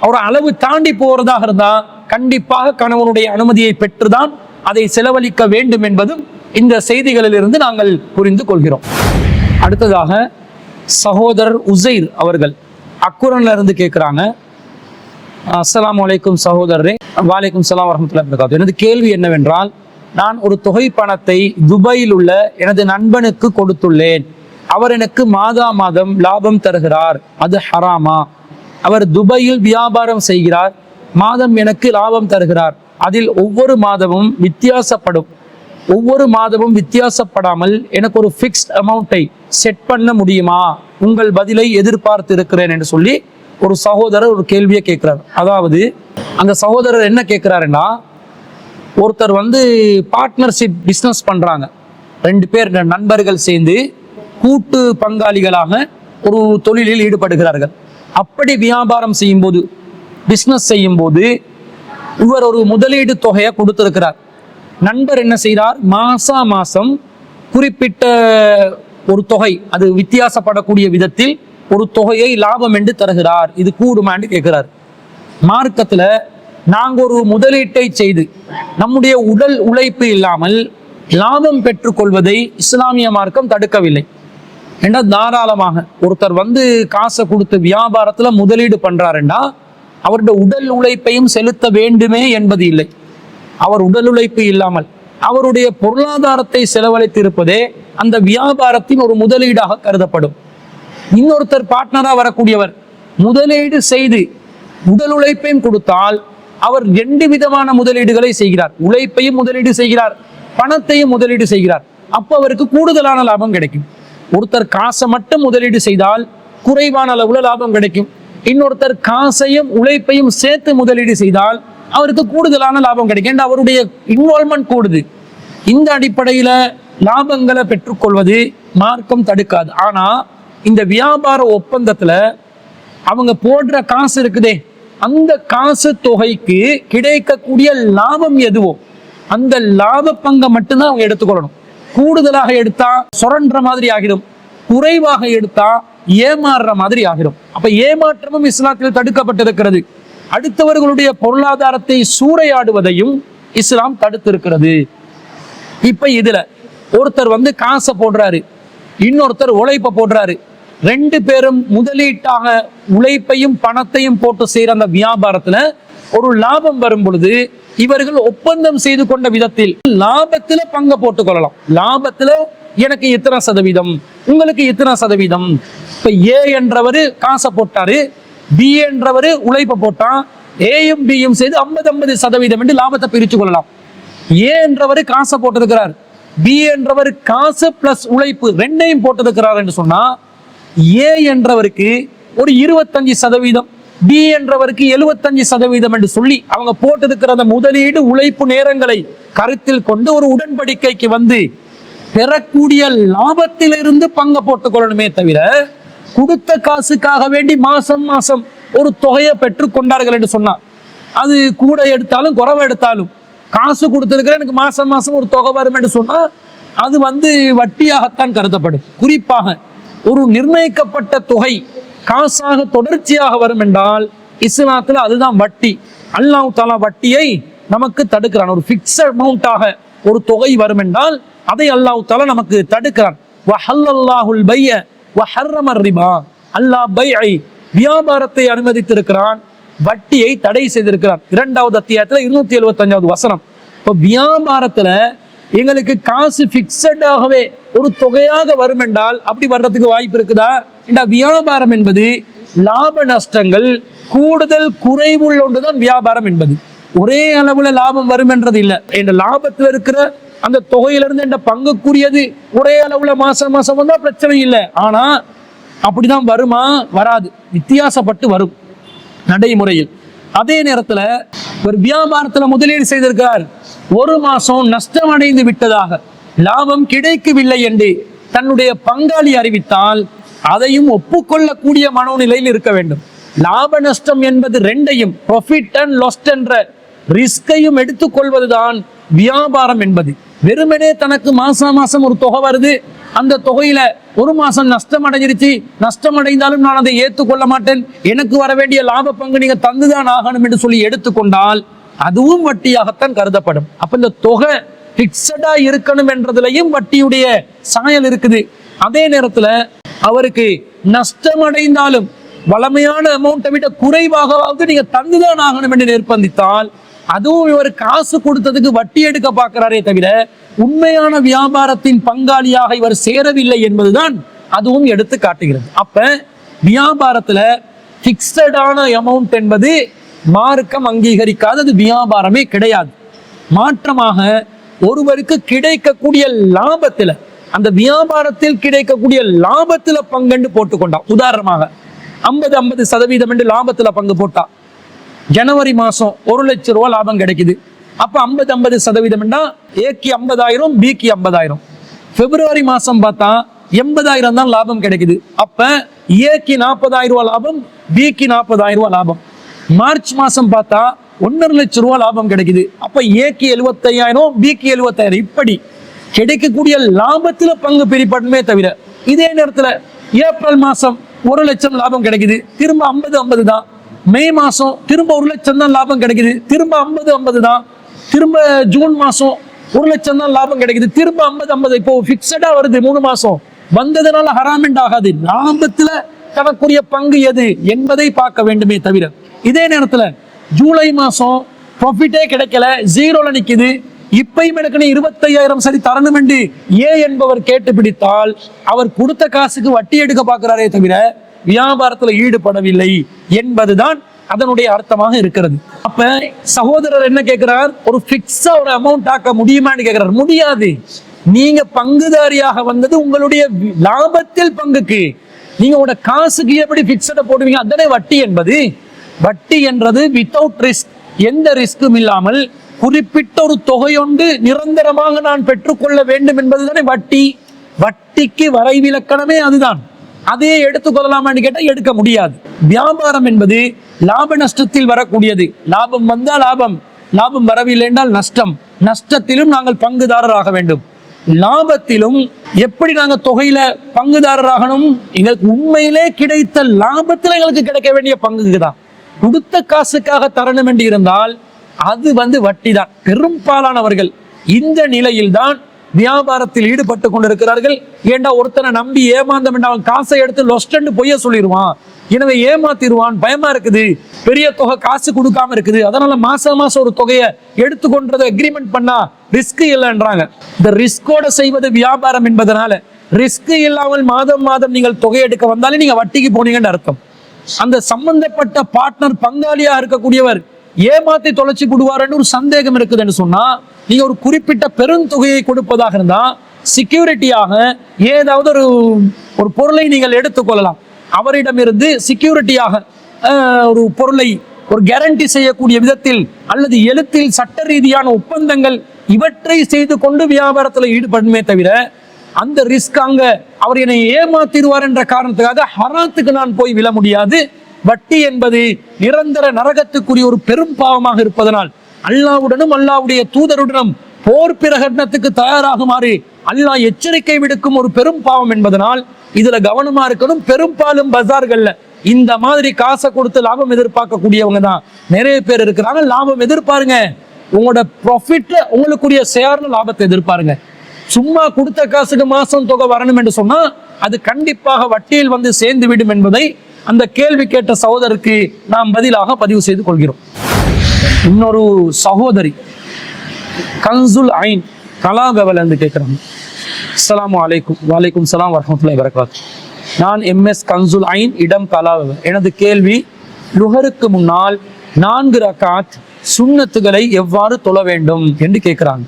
ஒரு அளவு தாண்டி போறதாக இருந்தால் கண்டிப்பாக கணவனுடைய அனுமதியை பெற்றுதான் அதை செலவழிக்க வேண்டும் என்பதும் இந்த செய்திகளிலிருந்து நாங்கள் புரிந்து கொள்கிறோம். அடுத்ததாக சகோதரர் உசைர் அவர்கள் அக்குரன்ல இருந்து கேட்கிறாங்க. அஸ்ஸலாமு அலைக்கும் சகோதரரே. வாலைக்கும் ஸலாம் வரஹ்மத்துல்லாஹி வபரகாத்துஹு. எனது கேள்வி என்னவென்றால், நான் ஒரு தொகை பணத்தை துபாயில் உள்ள எனது நண்பனுக்கு கொடுத்துள்ளேன். அவர் எனக்கு மாதம் லாபம் தருகிறார். அது ஹராமா? அவர் துபாயில் வியாபாரம் செய்கிறார், மாதம் எனக்கு லாபம் தருகிறார். அதில் ஒவ்வொரு மாதமும் வித்தியாசப்படாமல் எனக்கு ஒரு ஃபிக்ஸ்ட் அமௌண்ட்டை செட் பண்ண முடியுமா? உங்கள் பதிலை எதிர்பார்த்து இருக்கிறேன் என்று சொல்லி ஒரு சகோதரர் ஒரு கேள்வியை கேட்கிறார். அதாவது அந்த சகோதரர் என்ன கேட்கிறாருன்னா, ஒருத்தர் பார்ட்னர்ஷிப் பிஸ்னஸ் பண்றாங்க. 2 பேர் நண்பர்கள் சேர்ந்து கூட்டு பங்காளிகளாக ஒரு தொழிலில் ஈடுபடுகிறார்கள். அப்படி வியாபாரம் செய்யும்போது, பிஸ்னஸ் செய்யும்போது இவர் ஒரு முதலீடு தொகையை கொடுத்திருக்கிறார். நண்பர் என்ன செய்கிறார், மாசம் குறிப்பிட்ட ஒரு தொகை, அது வித்தியாசப்படக்கூடிய விதத்தில் ஒரு தொகையை லாபம் என்று தருகிறார். இது கூடுமான்னு கேட்கிறார். மார்க்கத்துல நாங்க ஒரு முதலீட்டை செய்து நம்முடைய உடல் உழைப்பு இல்லாமல் லாபம் பெற்றுக்கொள்வதை இஸ்லாமிய மார்க்கம் தடுக்கவில்லை. ஏன்னா தாராளமாக ஒருத்தர் காசை கொடுத்து வியாபாரத்துல முதலீடு பண்றாருன்னா அவருடைய உடல் உழைப்பையும் செலுத்த வேண்டுமே என்பது இல்லை. அவர் உடல் உழைப்பு இல்லாமல் அவருடைய பொருளாதாரத்தை செலவழித்து இருப்பதே அந்த வியாபாரத்தின் ஒரு முதலீடாக கருதப்படும். இன்னொருத்தர் பார்ட்னரா வரக்கூடியவர் முதலீடு செய்து உடல் உழைப்பையும் கொடுத்தால் அவர் 2 விதமான முதலீடுகளை செய்கிறார். உழைப்பையும் முதலீடு செய்கிறார், பணத்தையும் முதலீடு செய்கிறார். அப்ப அவருக்கு கூடுதலான லாபம் கிடைக்கும். ஒருத்தர் காசை மட்டும் முதலீடு செய்தால் குறைவான அளவுல லாபம் கிடைக்கும். இன்னொருத்தர் காசையும் உழைப்பையும் சேர்த்து முதலீடு செய்தால் அவருக்கு கூடுதலான லாபம் கிடைக்கும். அவருடைய இன்வால்மெண்ட் கூடுது. இந்த அடிப்படையில லாபங்களை பெற்றுக்கொள்வது மார்க்கம் தடுக்காது. ஆனா இந்த வியாபார ஒப்பந்தத்துல அவங்க போடுற காசு இருக்குதே, அந்த காசு தொகைக்கு கிடைக்கக்கூடிய லாபம் எதுவோ அந்த லாப பங்கை மட்டும்தான் அவங்க எடுத்துக்கொள்ளணும். கூடுதலாக எடுத்தா சுரண்ட மாதிரி ஆகிடும், குறைவாக எடுத்தா ஏமாறுற மாதிரி ஆகிடும். அப்ப ஏமாற்றமும் இஸ்லாத்தில் தடுக்கப்பட்டிருக்கிறது. அடுத்தவர்களுடைய பொருளாதாரத்தை சூறையாடுவதையும் இஸ்லாம் தடுத்திருக்கிறது. இப்ப இதுல ஒருத்தர் காசை போடுறாரு, இன்னொருத்தர் உழைப்ப போடுறாரு. 2 பேரும் முதலீட்டாக உழைப்பையும் பணத்தையும் போட்டு செய்யற அந்த வியாபாரத்துல ஒரு லாபம் வரும் பொழுது இவர்கள் ஒப்பந்தம் செய்து கொண்ட விதத்தில் லாபத்துல பங்கு போட்டுக் கொள்ளலாம். லாபத்துல எனக்கு இத்தனை சதவீதம், உங்களுக்கு இத்தனை சதவீதம். இப்ப ஏ என்றவரு காசை போட்டாரு, பி என்றவரு உழைப்ப போட்டான். ஏயும் பியும் செய்து 50-50% என்று லாபத்தை பிரிச்சு கொள்ளலாம். ஏ என்றவரு காசை போட்டிருக்கிறார், பி என்றவர் காசு பிளஸ் உழைப்பு 2ஐயும் போட்டிருக்கிறார் என்று சொன்னா ஏ என்றவருக்கு ஒரு 25%, பி என்றவருக்கு 75% என்று சொல்லி அவங்க போட்டிருக்கிற அந்த முதலீடு உழைப்பு நேரங்களை கருத்தில் கொண்டு ஒரு உடன்படிக்கைக்கு பெறக்கூடிய லாபத்திலிருந்து பங்கு போட்டுக் கொள்ளணுமே தவிர கொடுத்த காசுக்காக வேண்டி மாசம் ஒரு தொகையை பெற்றுக் கொண்டார்கள் என்று சொன்னா, அது கூட எடுத்தாலும் குறைவா எடுத்தாலும் காசு கொடுத்திருக்கிற எனக்கு மாசம் ஒரு தொகை வரும் என்று சொன்னா அது வட்டியாகத்தான் கருதப்படும். குறிப்பாக ஒரு நிர்ணயிக்கப்பட்ட தொகை காசாக தொடர்ச்சியாக வரும் என்றால் இஸ்லாத்துல அதுதான் வட்டி. அல்லாஹ் தஆலா வட்டியை நமக்கு தடுக்கிறான். ஒரு ஃபிக்ஸட் அமௌண்டாக ஒரு தொகை வரும் என்றால் அதை அல்லாஹ் தஆலா நமக்கு தடுக்கிறான். வஹல்லல்லாஹுல் பைய வஹர்ரமர் ரிபா. அல்லாஹ் பைஐ வியாபாரத்தை அனுமதித்திருக்கிறான், வட்டியை தடை செய்திருக்கிறான். 2வது அத்தியாயத்துல 275வது வசனம். இப்ப வியாபாரத்துல எங்களுக்கு காசு பிக்சடாகவே ஒரு தொகையாக வரும் என்றால் அப்படி வர்றதுக்கு வாய்ப்பு இருக்குதா? இந்த வியாபாரம் என்பது லாப நஷ்டங்கள் கூடுதல் குறைவுள்ள ஒன்றுதான் வியாபாரம் என்பது. ஒரே அளவுல லாபம் வரும் என்றது இல்லை. இந்த லாபத்துல இருக்கிற அந்த தொகையிலிருந்து இந்த பங்குக்குரியது ஒரே அளவுல மாசம் வந்தா பிரச்சனை இல்லை. ஆனா அப்படிதான் வருமா? வராது, வித்தியாசப்பட்டு வரும் நடைமுறையில். அதே நேரத்துல ஒரு வியாபாரத்துல முதலீடு செய்திருக்கிறார், 1 மாசம் நஷ்டம் அடைந்து விட்டதாக, லாபம் கிடைக்கவில்லை என்று தன்னுடைய பங்காளி அறிவித்தால் அதையும் ஒப்புக்கொள்ளக்கூடிய மனோநிலையில் இருக்க வேண்டும். லாப நஷ்டம் என்பது 2ஐயும், ப்ராஃபிட் அண்ட் லாஸ் என்ற ரிஸ்கையும் எடுத்துக்கொள்வதுதான் வியாபாரம் என்பது. வெறுமனே தனக்கு மாசம் ஒரு தொகை வருது, அந்த தொகையில ஒரு மாசம் நஷ்டம் அடைஞ்சிருச்சு, நஷ்டம் அடைந்தாலும் நான் அதை ஏற்றுக்கொள்ள மாட்டேன், எனக்கு வர வேண்டிய லாப பங்கு நீங்க தந்துதான் ஆகணும் என்று சொல்லி எடுத்துக்கொண்டால் அதுவும் வட்டியாகத்தான் கருதப்படும். அப்ப இந்த தொகை பிக்சடா இருக்கணும் என்றதுலையும் வட்டியுடைய சாயல் இருக்குது. அதே நேரத்துல அவருக்கு நஷ்டம் அடைந்தாலும் வளமையான அமௌண்ட்டை விட குறைவாகவாவது நீங்க தந்துதான் ஆகணும் என்று நிர்பந்தித்தால் அதுவும் இவர் காசு கொடுத்ததுக்கு வட்டி எடுக்க பார்க்கிறாரே தவிர உண்மையான வியாபாரத்தின் பங்காளியாக இவர் சேரவில்லை என்பதுதான் அதுவும் எடுத்து காட்டுகிறது. அப்ப வியாபாரத்துல பிக்சடான அமௌண்ட் என்பது மார்க்கம் அங்கீகரிக்காதது வியாபாரமே கிடையாது. மாற்றமாக ஒருவருக்கு கிடைக்கக்கூடிய லாபத்துல, அந்த வியாபாரத்தில் கிடைக்கக்கூடிய லாபத்துல பங்கெண்டு போட்டுக்கொண்டா, உதாரணமாக 50% என்று லாபத்துல பங்கு போட்டா, ஜனவரி மாசம் 1 லட்சம் ரூபாய் லாபம் கிடைக்குது. அப்ப 50% ஏக்கு 50,000, பிக்கு 50,000. பிப்ரவரி மாசம் பார்த்தா 80,000 தான் லாபம் கிடைக்குது. அப்ப ஏக்கு 40,000 ரூபாய் லாபம், பிக்கு 40,000 ரூபாய் லாபம். மார்ச் மாசம் பார்த்தா 1.5 லட்சம் ரூபாய் லாபம் கிடைக்குது. அப்ப ஏக்கு 75,000, பிக்கு 75,000. இப்படி கிடைக்கக்கூடிய லாபத்துல பங்கு பிரிப்படமே தவிர, இதே நேரத்துல ஏப்ரல் மாசம் 1 லட்சம் லாபம் கிடைக்குது, திரும்ப 50 தான். மே மாசம் திரும்ப 1 லட்சம் தான் லாபம் கிடைக்குது, திரும்ப 50 தான். திரும்ப ஜூன் மாசம் 1 லட்சம் தான் லாபம் கிடைக்குது, திரும்ப 50. இப்போ பிக்சடா வருது. 3 மாசம் வந்ததுனால ஹராமெண்ட் ஆகாது. லாபத்துல தனக்குரிய பங்கு எது என்பதை பார்க்க வேண்டுமே தவிர, இதே நேரத்துல ஜூலை மாசம் ப்ராஃபிட்டே கிடைக்கல, ஜீரோல நிக்குது, இப்பயும் எனக்கு 25,000 சரி தரணும் என்று ஏ என்பவர் கேட்டு பிடித்தால் அவர் கொடுத்த காசுக்கு வட்டி எடுக்க பார்க்கிறாரே தவிர வியாபாரத்துல ஈடுபடவில்லை என்பதுதான் அதனுடைய அர்த்தமாக இருக்கிறது. அப்ப சகோதரர் என்ன கேட்கிறார், ஒரு பிக்ஸா ஒரு அமௌண்ட் ஆக்க முடியுமான்னு கேட்கிறார். முடியாது. நீங்க பங்குதாரியாக வந்தது உங்களுடைய லாபத்தில் பங்குக்கு. நீங்க உங்களோட காசுக்கு எப்படி பிக்ஸட போடுவீங்க? அதனே வட்டி என்பது. வட்டி என்றது வித்தவுட் ரிஸ்க், எந்த ரிஸ்க்கும் இல்லாமல் குறிப்பிட்ட ஒரு தொகையொன்று நிரந்தரமாக நான் பெற்றுக்கொள்ள வேண்டும் என்பதுதானே வட்டி. வட்டிக்கு வரைவிலக்கணமே அதுதான். அதையே எடுத்துக்கொள்ளலாமான்னு கேட்டா எடுக்க முடியாது. வியாபாரம் என்பது லாப நஷ்டத்தில் வரக்கூடியது. லாபம் வந்தா லாபம், லாபம் வரவில்லை என்றால் நஷ்டம். நஷ்டத்திலும் நாங்கள் பங்குதாரராக வேண்டும், லாபத்திலும் எப்படி நாங்க தொகையில பங்குதாரராகணும்? எங்களுக்கு உண்மையிலே கிடைத்த லாபத்துல எங்களுக்கு கிடைக்க வேண்டிய பங்குக்கு தான். கொடுத்த காசுக்காக தரணும் என்று இருந்தால் அது வட்டி தான். பெரும்பாலானவர்கள் இந்த நிலையில் தான் வியாபாரத்தில் ஈடுபட்டு கொண்டிருக்கிறார்கள். ஏண்டா ஒருத்தனை நம்பி ஏமாந்தம், அவன் காசை எடுத்து லொஸ்டன்னு பொய்ய சொல்லிடுவான், எனவே ஏமாத்திடுவான், பயமா இருக்குது, பெரிய தொகை காசு கொடுக்காம இருக்குது, அதனால மாசம் ஒரு தொகையை எடுத்துக்கொண்டதை அக்ரிமெண்ட் பண்ணா ரிஸ்க் இல்லைன்றாங்க. இந்த ரிஸ்கோட செய்வது வியாபாரம் என்பதனால ரிஸ்க் இல்லாமல் மாதம் நீங்கள் தொகை எடுக்க வந்தாலே நீங்க வட்டிக்கு போனீங்கன்னு அர்த்தம். அந்த சம்பந்தப்பட்ட பார்ட்னர் பங்காளியா இருக்கக்கூடியவர் ஏமாத்தி தொலைச்சி விடுவாருன்னு ஒரு சந்தேகம் இருக்குதுன்னு சொன்னா, நீங்க ஒரு குறிப்பிட்ட பெருந்தொகையை கொடுப்பதாக இருந்தா செக்யூரிட்டியாக ஏதாவது ஒரு பொருளை நீங்கள் எடுத்துக்கொள்ளலாம். அவரிடமிருந்து செக்யூரிட்டியாக ஒரு பொருளை ஒரு கேரண்டி செய்யக்கூடிய விதத்தில் அல்லது எழுத்தில் சட்ட ரீதியான ஒப்பந்தங்கள் இவற்றை செய்து கொண்டு வியாபாரத்தில் ஈடுபடுமே தவிர அந்த ரிஸ்க் அங்க அவர் என்னை ஏமாத்திடுவார் என்ற காரணத்துக்காக ஹராத்துக்கு நான் போய் விழ முடியாது. வட்டி என்பது நிரந்தர நரகத்துக்குரிய ஒரு பெரும் பாவமாக இருப்பதனால் அல்லாஹ்வுடனும் அல்லாஹ்வுடைய தூதருடனும் போர் பிரகடனத்துக்கு தயாராகுமாறு அல்லாஹ் எச்சரிக்கை விடுக்கும் ஒரு பெரும் பாவம் என்பதனால் இதுல கவனமா இருக்கணும். பெரும்பாலும் பஜார்கள்ல இந்த மாதிரி காசை கொடுத்து லாபம் எதிர்பார்க்கக்கூடியவங்க தான் நிறைய பேர் இருக்கிறாங்க. லாபம் எதிர்பாருங்க, உங்களோட ப்ராஃபிட்ல உங்களுக்குரிய ஷேர்ல லாபத்தை எதிர்பாருங்க. சும்மா கொடுத்த காசுக்கு மாசம் தொகை வரணும் என்று சொன்னா அது கண்டிப்பாக வட்டியில் சேர்ந்து விடும் என்பதை அந்த கேள்வி கேட்ட சகோதரருக்கு நாம் பதிலாக பதிவு செய்து கொள்கிறோம். இன்னொரு சகோதரி கன்சுல் ஐன் கலாகவல் என்று கேட்கிறாங்க. அஸ்ஸலாமு அலைக்கும். வலைக்கும் சலாம் வரஹ்மத்துல்லாஹி வபரகாத்துஹு. நான் MS கன்சுல் ஐன், இடம் கலாகவல். எனது கேள்வி, லுஹருக்கு முன்னால் 4 ரக்காத் சுன்னத்துகளை எவ்வாறு தொழ வேண்டும் என்று கேட்கிறாங்க.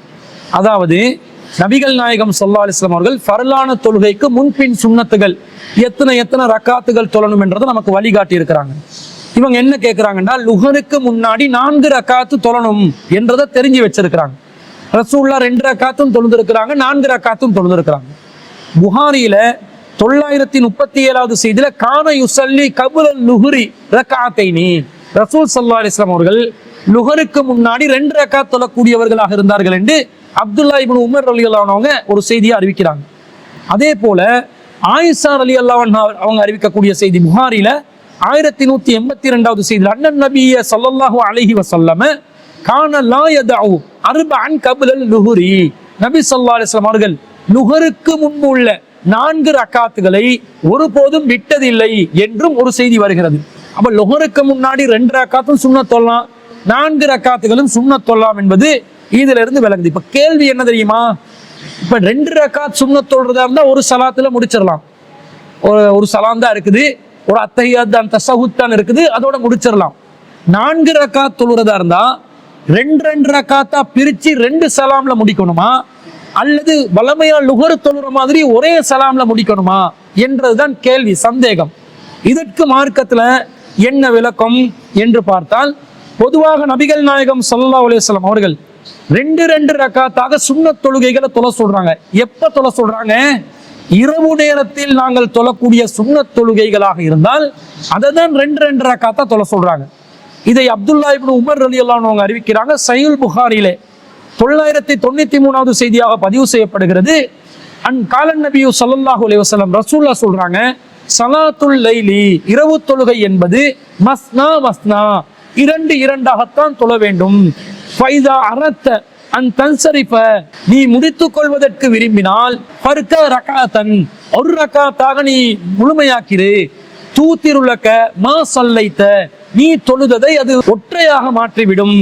அதாவது நபிகள் நாயகம் ஸல்லல்லாஹு அலைஹி வஸல்லம் அவர்கள் ஃபர்லான தொழுகைக்கு முன்பின் சுன்னத்துகள் எத்தனை ரக்காத்துகள் தொழணும் என்றதை நமக்கு வழிகாட்டி இருக்கிறாங்க. இவங்க என்ன கேட்கிறாங்கன்னா, லுஹருக்கு முன்னாடி 4 ரக்காத்து தொழணும் என்றதை தெரிஞ்சு வச்சிருக்கிறாங்க. ரசூலுல்லாஹ் 2 ரக்காத்தும் தொழுந்திருக்கிறாங்க, 4 ரக்காத்தும் தொழுந்திருக்கிறாங்க. புகாரியில 937வது செய்தியில கான யுஸல்லி கபுல லுஹுரி ரக்காத்தைனி, ரசூல் ஸல்லல்லாஹு அலைஹி வஸல்லம் அவர்கள் லுஹருக்கு முன்னாடி 2 ரக்காத் தொழக்கூடியவர்களாக இருந்தார்கள் என்று அப்துல்லா இப்னு உமர் ரலியல்லாஹு அன்ஹு ஒரு செய்தியை அறிவிக்கிறாங்க. அதே போல ஆயிஷா ரலியல்லாஹு அன்ஹா அவங்க அறிவிக்கக்கூடிய செய்தி புகாரில 1182வது செய்தி, அண்ணன் நபிய ஸல்லல்லாஹு அலைஹி வஸல்லம் கான லா யதஉ அர்பஅன் கப்லல் லுஹுரி, நபி ஸல்லல்லாஹு அலைஹி வஸல்லம் அவர்கள் லுஹருக்கு முன்பு உள்ள 4 ரக்காத்துகளை ஒருபோதும் விட்டதில்லை என்றும் ஒரு செய்தி வருகிறது. அப்ப லுஹருக்கு முன்னாடி 2 ரக்காத்தும் சுன்னத் தொழலாம், 4 ரக்காத்துகளும் சுன்னத் தொழலாம் என்பது இதுல இருந்து விளங்குது. இப்ப கேள்வி என்ன தெரியுமா, இப்ப 2 ரக்காத் சுன்னத் தொழுறதா இருந்தா ஒரு சலாத்துல முடிச்சிடலாம், ஒரு சலாம் தான் இருக்குது, ஒரு அத்தஹியாத் தான் தஸஹுத் தான் இருக்குது, அதோட முடிச்சிடலாம். 4 ரக்காத் தொழுறதா இருந்தா 2 ரக்காத்தா பிரிச்சு 2 சலாம்ல முடிக்கணுமா, அல்லது வலமையா லுஹர் தொழுற மாதிரி ஒரே சலாம்ல முடிக்கணுமா என்றதுதான் கேள்வி, சந்தேகம். இதற்கு மார்க்கத்துல என்ன விளக்கம் என்று பார்த்தால், பொதுவாக நபிகள் நாயகம் ஸல்லல்லாஹு அலைஹி வஸல்லம் அவர்கள் 2 ரக்காத்தாக சுன்னத் தொழுகைகளை தொழ சொல்றாங்க. எப்ப தொழ சொல்றாங்க? இரவு நேரத்தில் நாங்கள் தொழக்கூடிய சுன்னத் தொழுகைகளாக இருந்தால் அதை தான் 2 ரக்காத்தா தொழ சொல்றாங்க. இதை அப்துல்லா இப்னு உமர் ரலியல்லாஹு அன்ஹு அறிவிக்கிறாங்க. சஹீஹுல் புகாரிலே 993வது செய்தியாக பதிவு செய்யப்படுகிறது. காலன் நபி ஸல்லல்லாஹு அலைஹி வஸல்லம் ரசூலுல்லாஹ் சொல்றாங்க, ஸலாத்துல் லைலி இரவு தொழுகை என்பது மஸ்னா மஸ்னா 2 தொழ வேண்டும். ஃபைதா அரத்த அன் தன்சரிஃப நீ முடித்துக் கொள்வதற்கு விரும்பினால் ஃபர்க ரகாத்தன் ஒரு ரகாத்தாக நீ முழுமையாக்கிரு. தூத்திருலக்க மா சல்லைத்த நீ தொழுததை அது ஒற்றையாக மாற்றிவிடும்,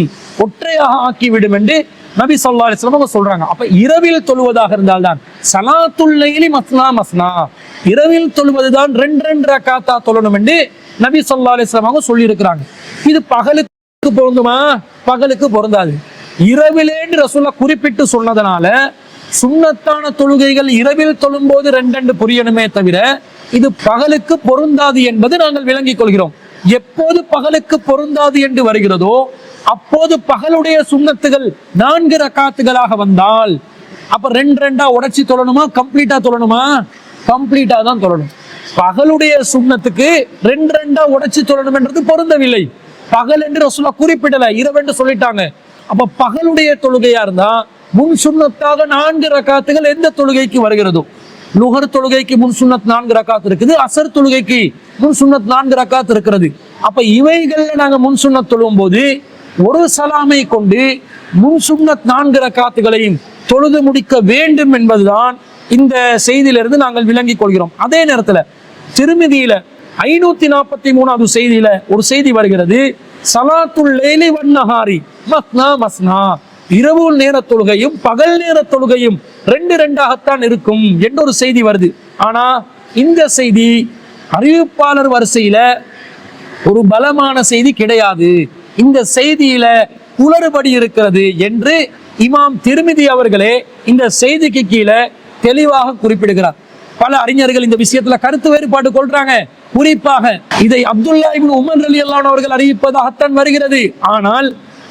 ஒற்றையாக ஆக்கிவிடும் என்று நபி ஸல்லல்லாஹு அலைஹி வஸல்லம் சொல்றாங்க. அப்ப இரவில் தொழுவதாக இருந்தால்தான் ஸலாத்துல் லைலி மஸ்னா மஸ்னா, இரவில் தொழுவதுதான் 2 ரக்காத்தா தொழணும் என்று நபி ஸல்லல்லாஹு அலைஹி வஸல்லம் சொல்லி இருக்கிறாங்க. இது பகலுக்கு பொருந்துமா? பகலுக்கு பொருந்தாது. இரவிலே ரசூலுல்லாஹ் குறிப்பிட்டு சொன்னதனால சுன்னத்தான தொழுகைகள் இரவில் தொழும் போது 2 புரியணுமே தவிர இது பகலுக்கு பொருந்தாது என்பது நாங்கள் விளங்கிக் கொள்கிறோம். எப்போது பகலுக்கு பொருந்தாது என்று வருகிறதோ அப்போது பகலுடைய சுன்னத்துகள் 4 ரக்காத்துகளாக வந்தால் அப்ப 2 உடைச்சி தொழணுமா, கம்ப்ளீட்டா தொழணுமா? கம்ப்ளீட்டா தான் தொழணும். பகலுடைய சுன்னத்துக்கு 2 உடைச்சி தொழணும் என்றது பொருந்தவில்லை. பகல் என்று ரசூலுல்லாஹ் குறிப்பிடல, இரவென்று சொல்லிட்டாங்க. அப்ப பகலுடைய தொழுகையா இருந்தா முன் சுன்னத்தாக 4 ரக்காத்துகள் எந்த தொழுகைக்கு வருகிறதோ, லுஹர் தொழுகைக்கு முன் சுன்னத் 4 ரக்காத் இருக்குது, அசர் தொழுகைக்கு முன் சுன்னத் 4 ரக்காத் இருக்கிறது. அப்ப இவைகள்ல நாங்க முன் சுன்னத் தொழும் போது ஒரு சலாமை கொண்டு முன் சுன்னத் 4 ரக்காத்துகளையும் தொழுது முடிக்க வேண்டும் என்பதுதான் இந்த செய்தியிலிருந்து நாங்கள் விளங்கிக் கொள்கிறோம். அதே நேரத்துல திருமிதியில 543வது செய்தியில ஒரு செய்தி வருகிறது, ஸலாத்துல் லைலி வன் நஹாரி மஸ்னா மஸ்னா, இரவு நேர தொழுகையும் பகல் நேர தொழுகையும் 2 இருக்கும் என்ற ஒரு செய்தி வருது. ஆனா இந்த செய்தி அறிவிப்பாளர் வரிசையில ஒரு பலமான செய்தி கிடையாது, இந்த செய்தியில குளறுபடி இருக்கிறது என்று இமாம் திர்மிதி அவர்களே இந்த செய்திக்கு கீழே தெளிவாக குறிப்பிடுகிறார். பல அறிஞர்கள் இந்த விஷயத்துல கருத்து வேறுபாடு கொள்றாங்க. குறிப்பாக இதை அப்துல்லா இப்னு உமர் ரலியல்லாஹு அன்ஹு அவர்கள் அறிவிப்பதாகத்தான் வருகிறது. ஆனால்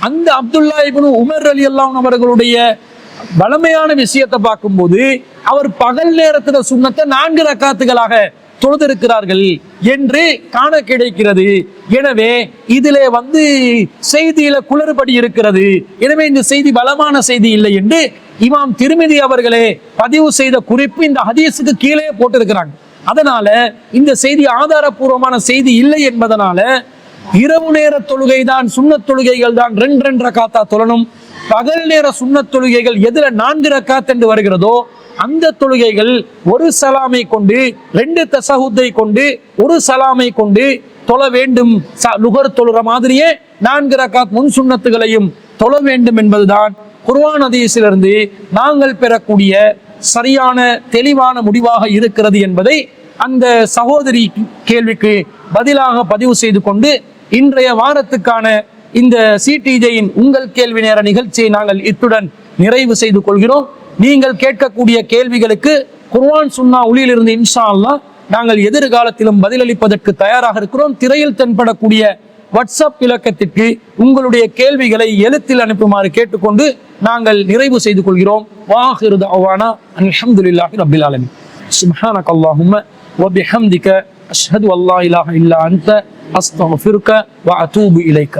அந்த அப்துல்லா இப்னு உமர் ரலியல்லாஹு அன்ஹு அவர்களுடைய வளமையான விஷயத்தை பார்க்கும்போது அவர் பகல் நேரத்துல சுன்னத்தை 4 ரக்காத்துகளாக தொழுதிருக்கிறார்கள் என்று காண கிடைக்கிறது. எனவே இதிலே செய்தியில குளறுபடி இருக்கிறது, எனவே இந்த செய்தி பலமான செய்தி இல்லை என்று இமாம் திர்மிதி அவர்களே பதிவு செய்த குறிப்பு இந்த ஹதீஸுக்கு கீழே போட்டிருக்கிறாங்க. அதனால இந்த செய்தி ஆதாரபூர்வமான செய்தி இல்லை என்பதனால இரவு நேர தொழுகை தான் சுன்னத் தொழுகைகள் தான் 2 ரக்காத்தா தொழணும். பகல் நேர சுன்னத் தொழுகைகள் எதுல 4 ரக்காத் என்று வருகிறதோ அந்த தொழுகைகள் ஒரு சலாமை கொண்டு 2 தஸஹுத்தை கொண்டு ஒரு சலாமை கொண்டு தொழ வேண்டும். லுஹர் தொழுற மாதிரியே 4 ரக்காத் முன் சுன்னத்துகளையும் தொழ வேண்டும் என்பதுதான் குர்ஆன் ஹதீஸிலிருந்து நாங்கள் பெறக்கூடிய சரியான தெளிவான முடிவாக இருக்கிறது என்பதை அந்த சகோதரி கேள்விக்கு பதிலாக பதிவு செய்து கொண்டு இன்றைய வாரத்துக்கான இந்த சிடிஜேயின் உங்கள் கேள்வி நேர நிகழ்ச்சியை நாங்கள் இத்துடன் நிறைவு செய்து கொள்கிறோம். நீங்கள் கேட்கக்கூடிய கேள்விகளுக்கு குர்ஆன் சுன்னா ஒளியிலிருந்து இன்ஷா அல்லாஹ் நாங்கள் எதிர்காலத்திலும் பதிலளிப்பதற்கு தயாராக இருக்கிறோம். திரையில் தென்படக்கூடிய வாட்ஸ்அப் இலக்கத்திற்கு உங்களுடைய கேள்விகளை எழுத்தில் அனுப்புமாறு கேட்டுக்கொண்டு நாங்கள் நிறைவு செய்து கொள்கிறோம். வாஹிரு தஅவானா அல்ஹம்துலில்லாஹி ரப்பில் ஆலமீன். சுப்ஹானக அல்லாஹும்ம வ பிஹம்திக அஷ்ஹது அல்லா இலாஹா இல்லா அன்த அஸ்தக்ஃபிருக வ அதூபு இலைக.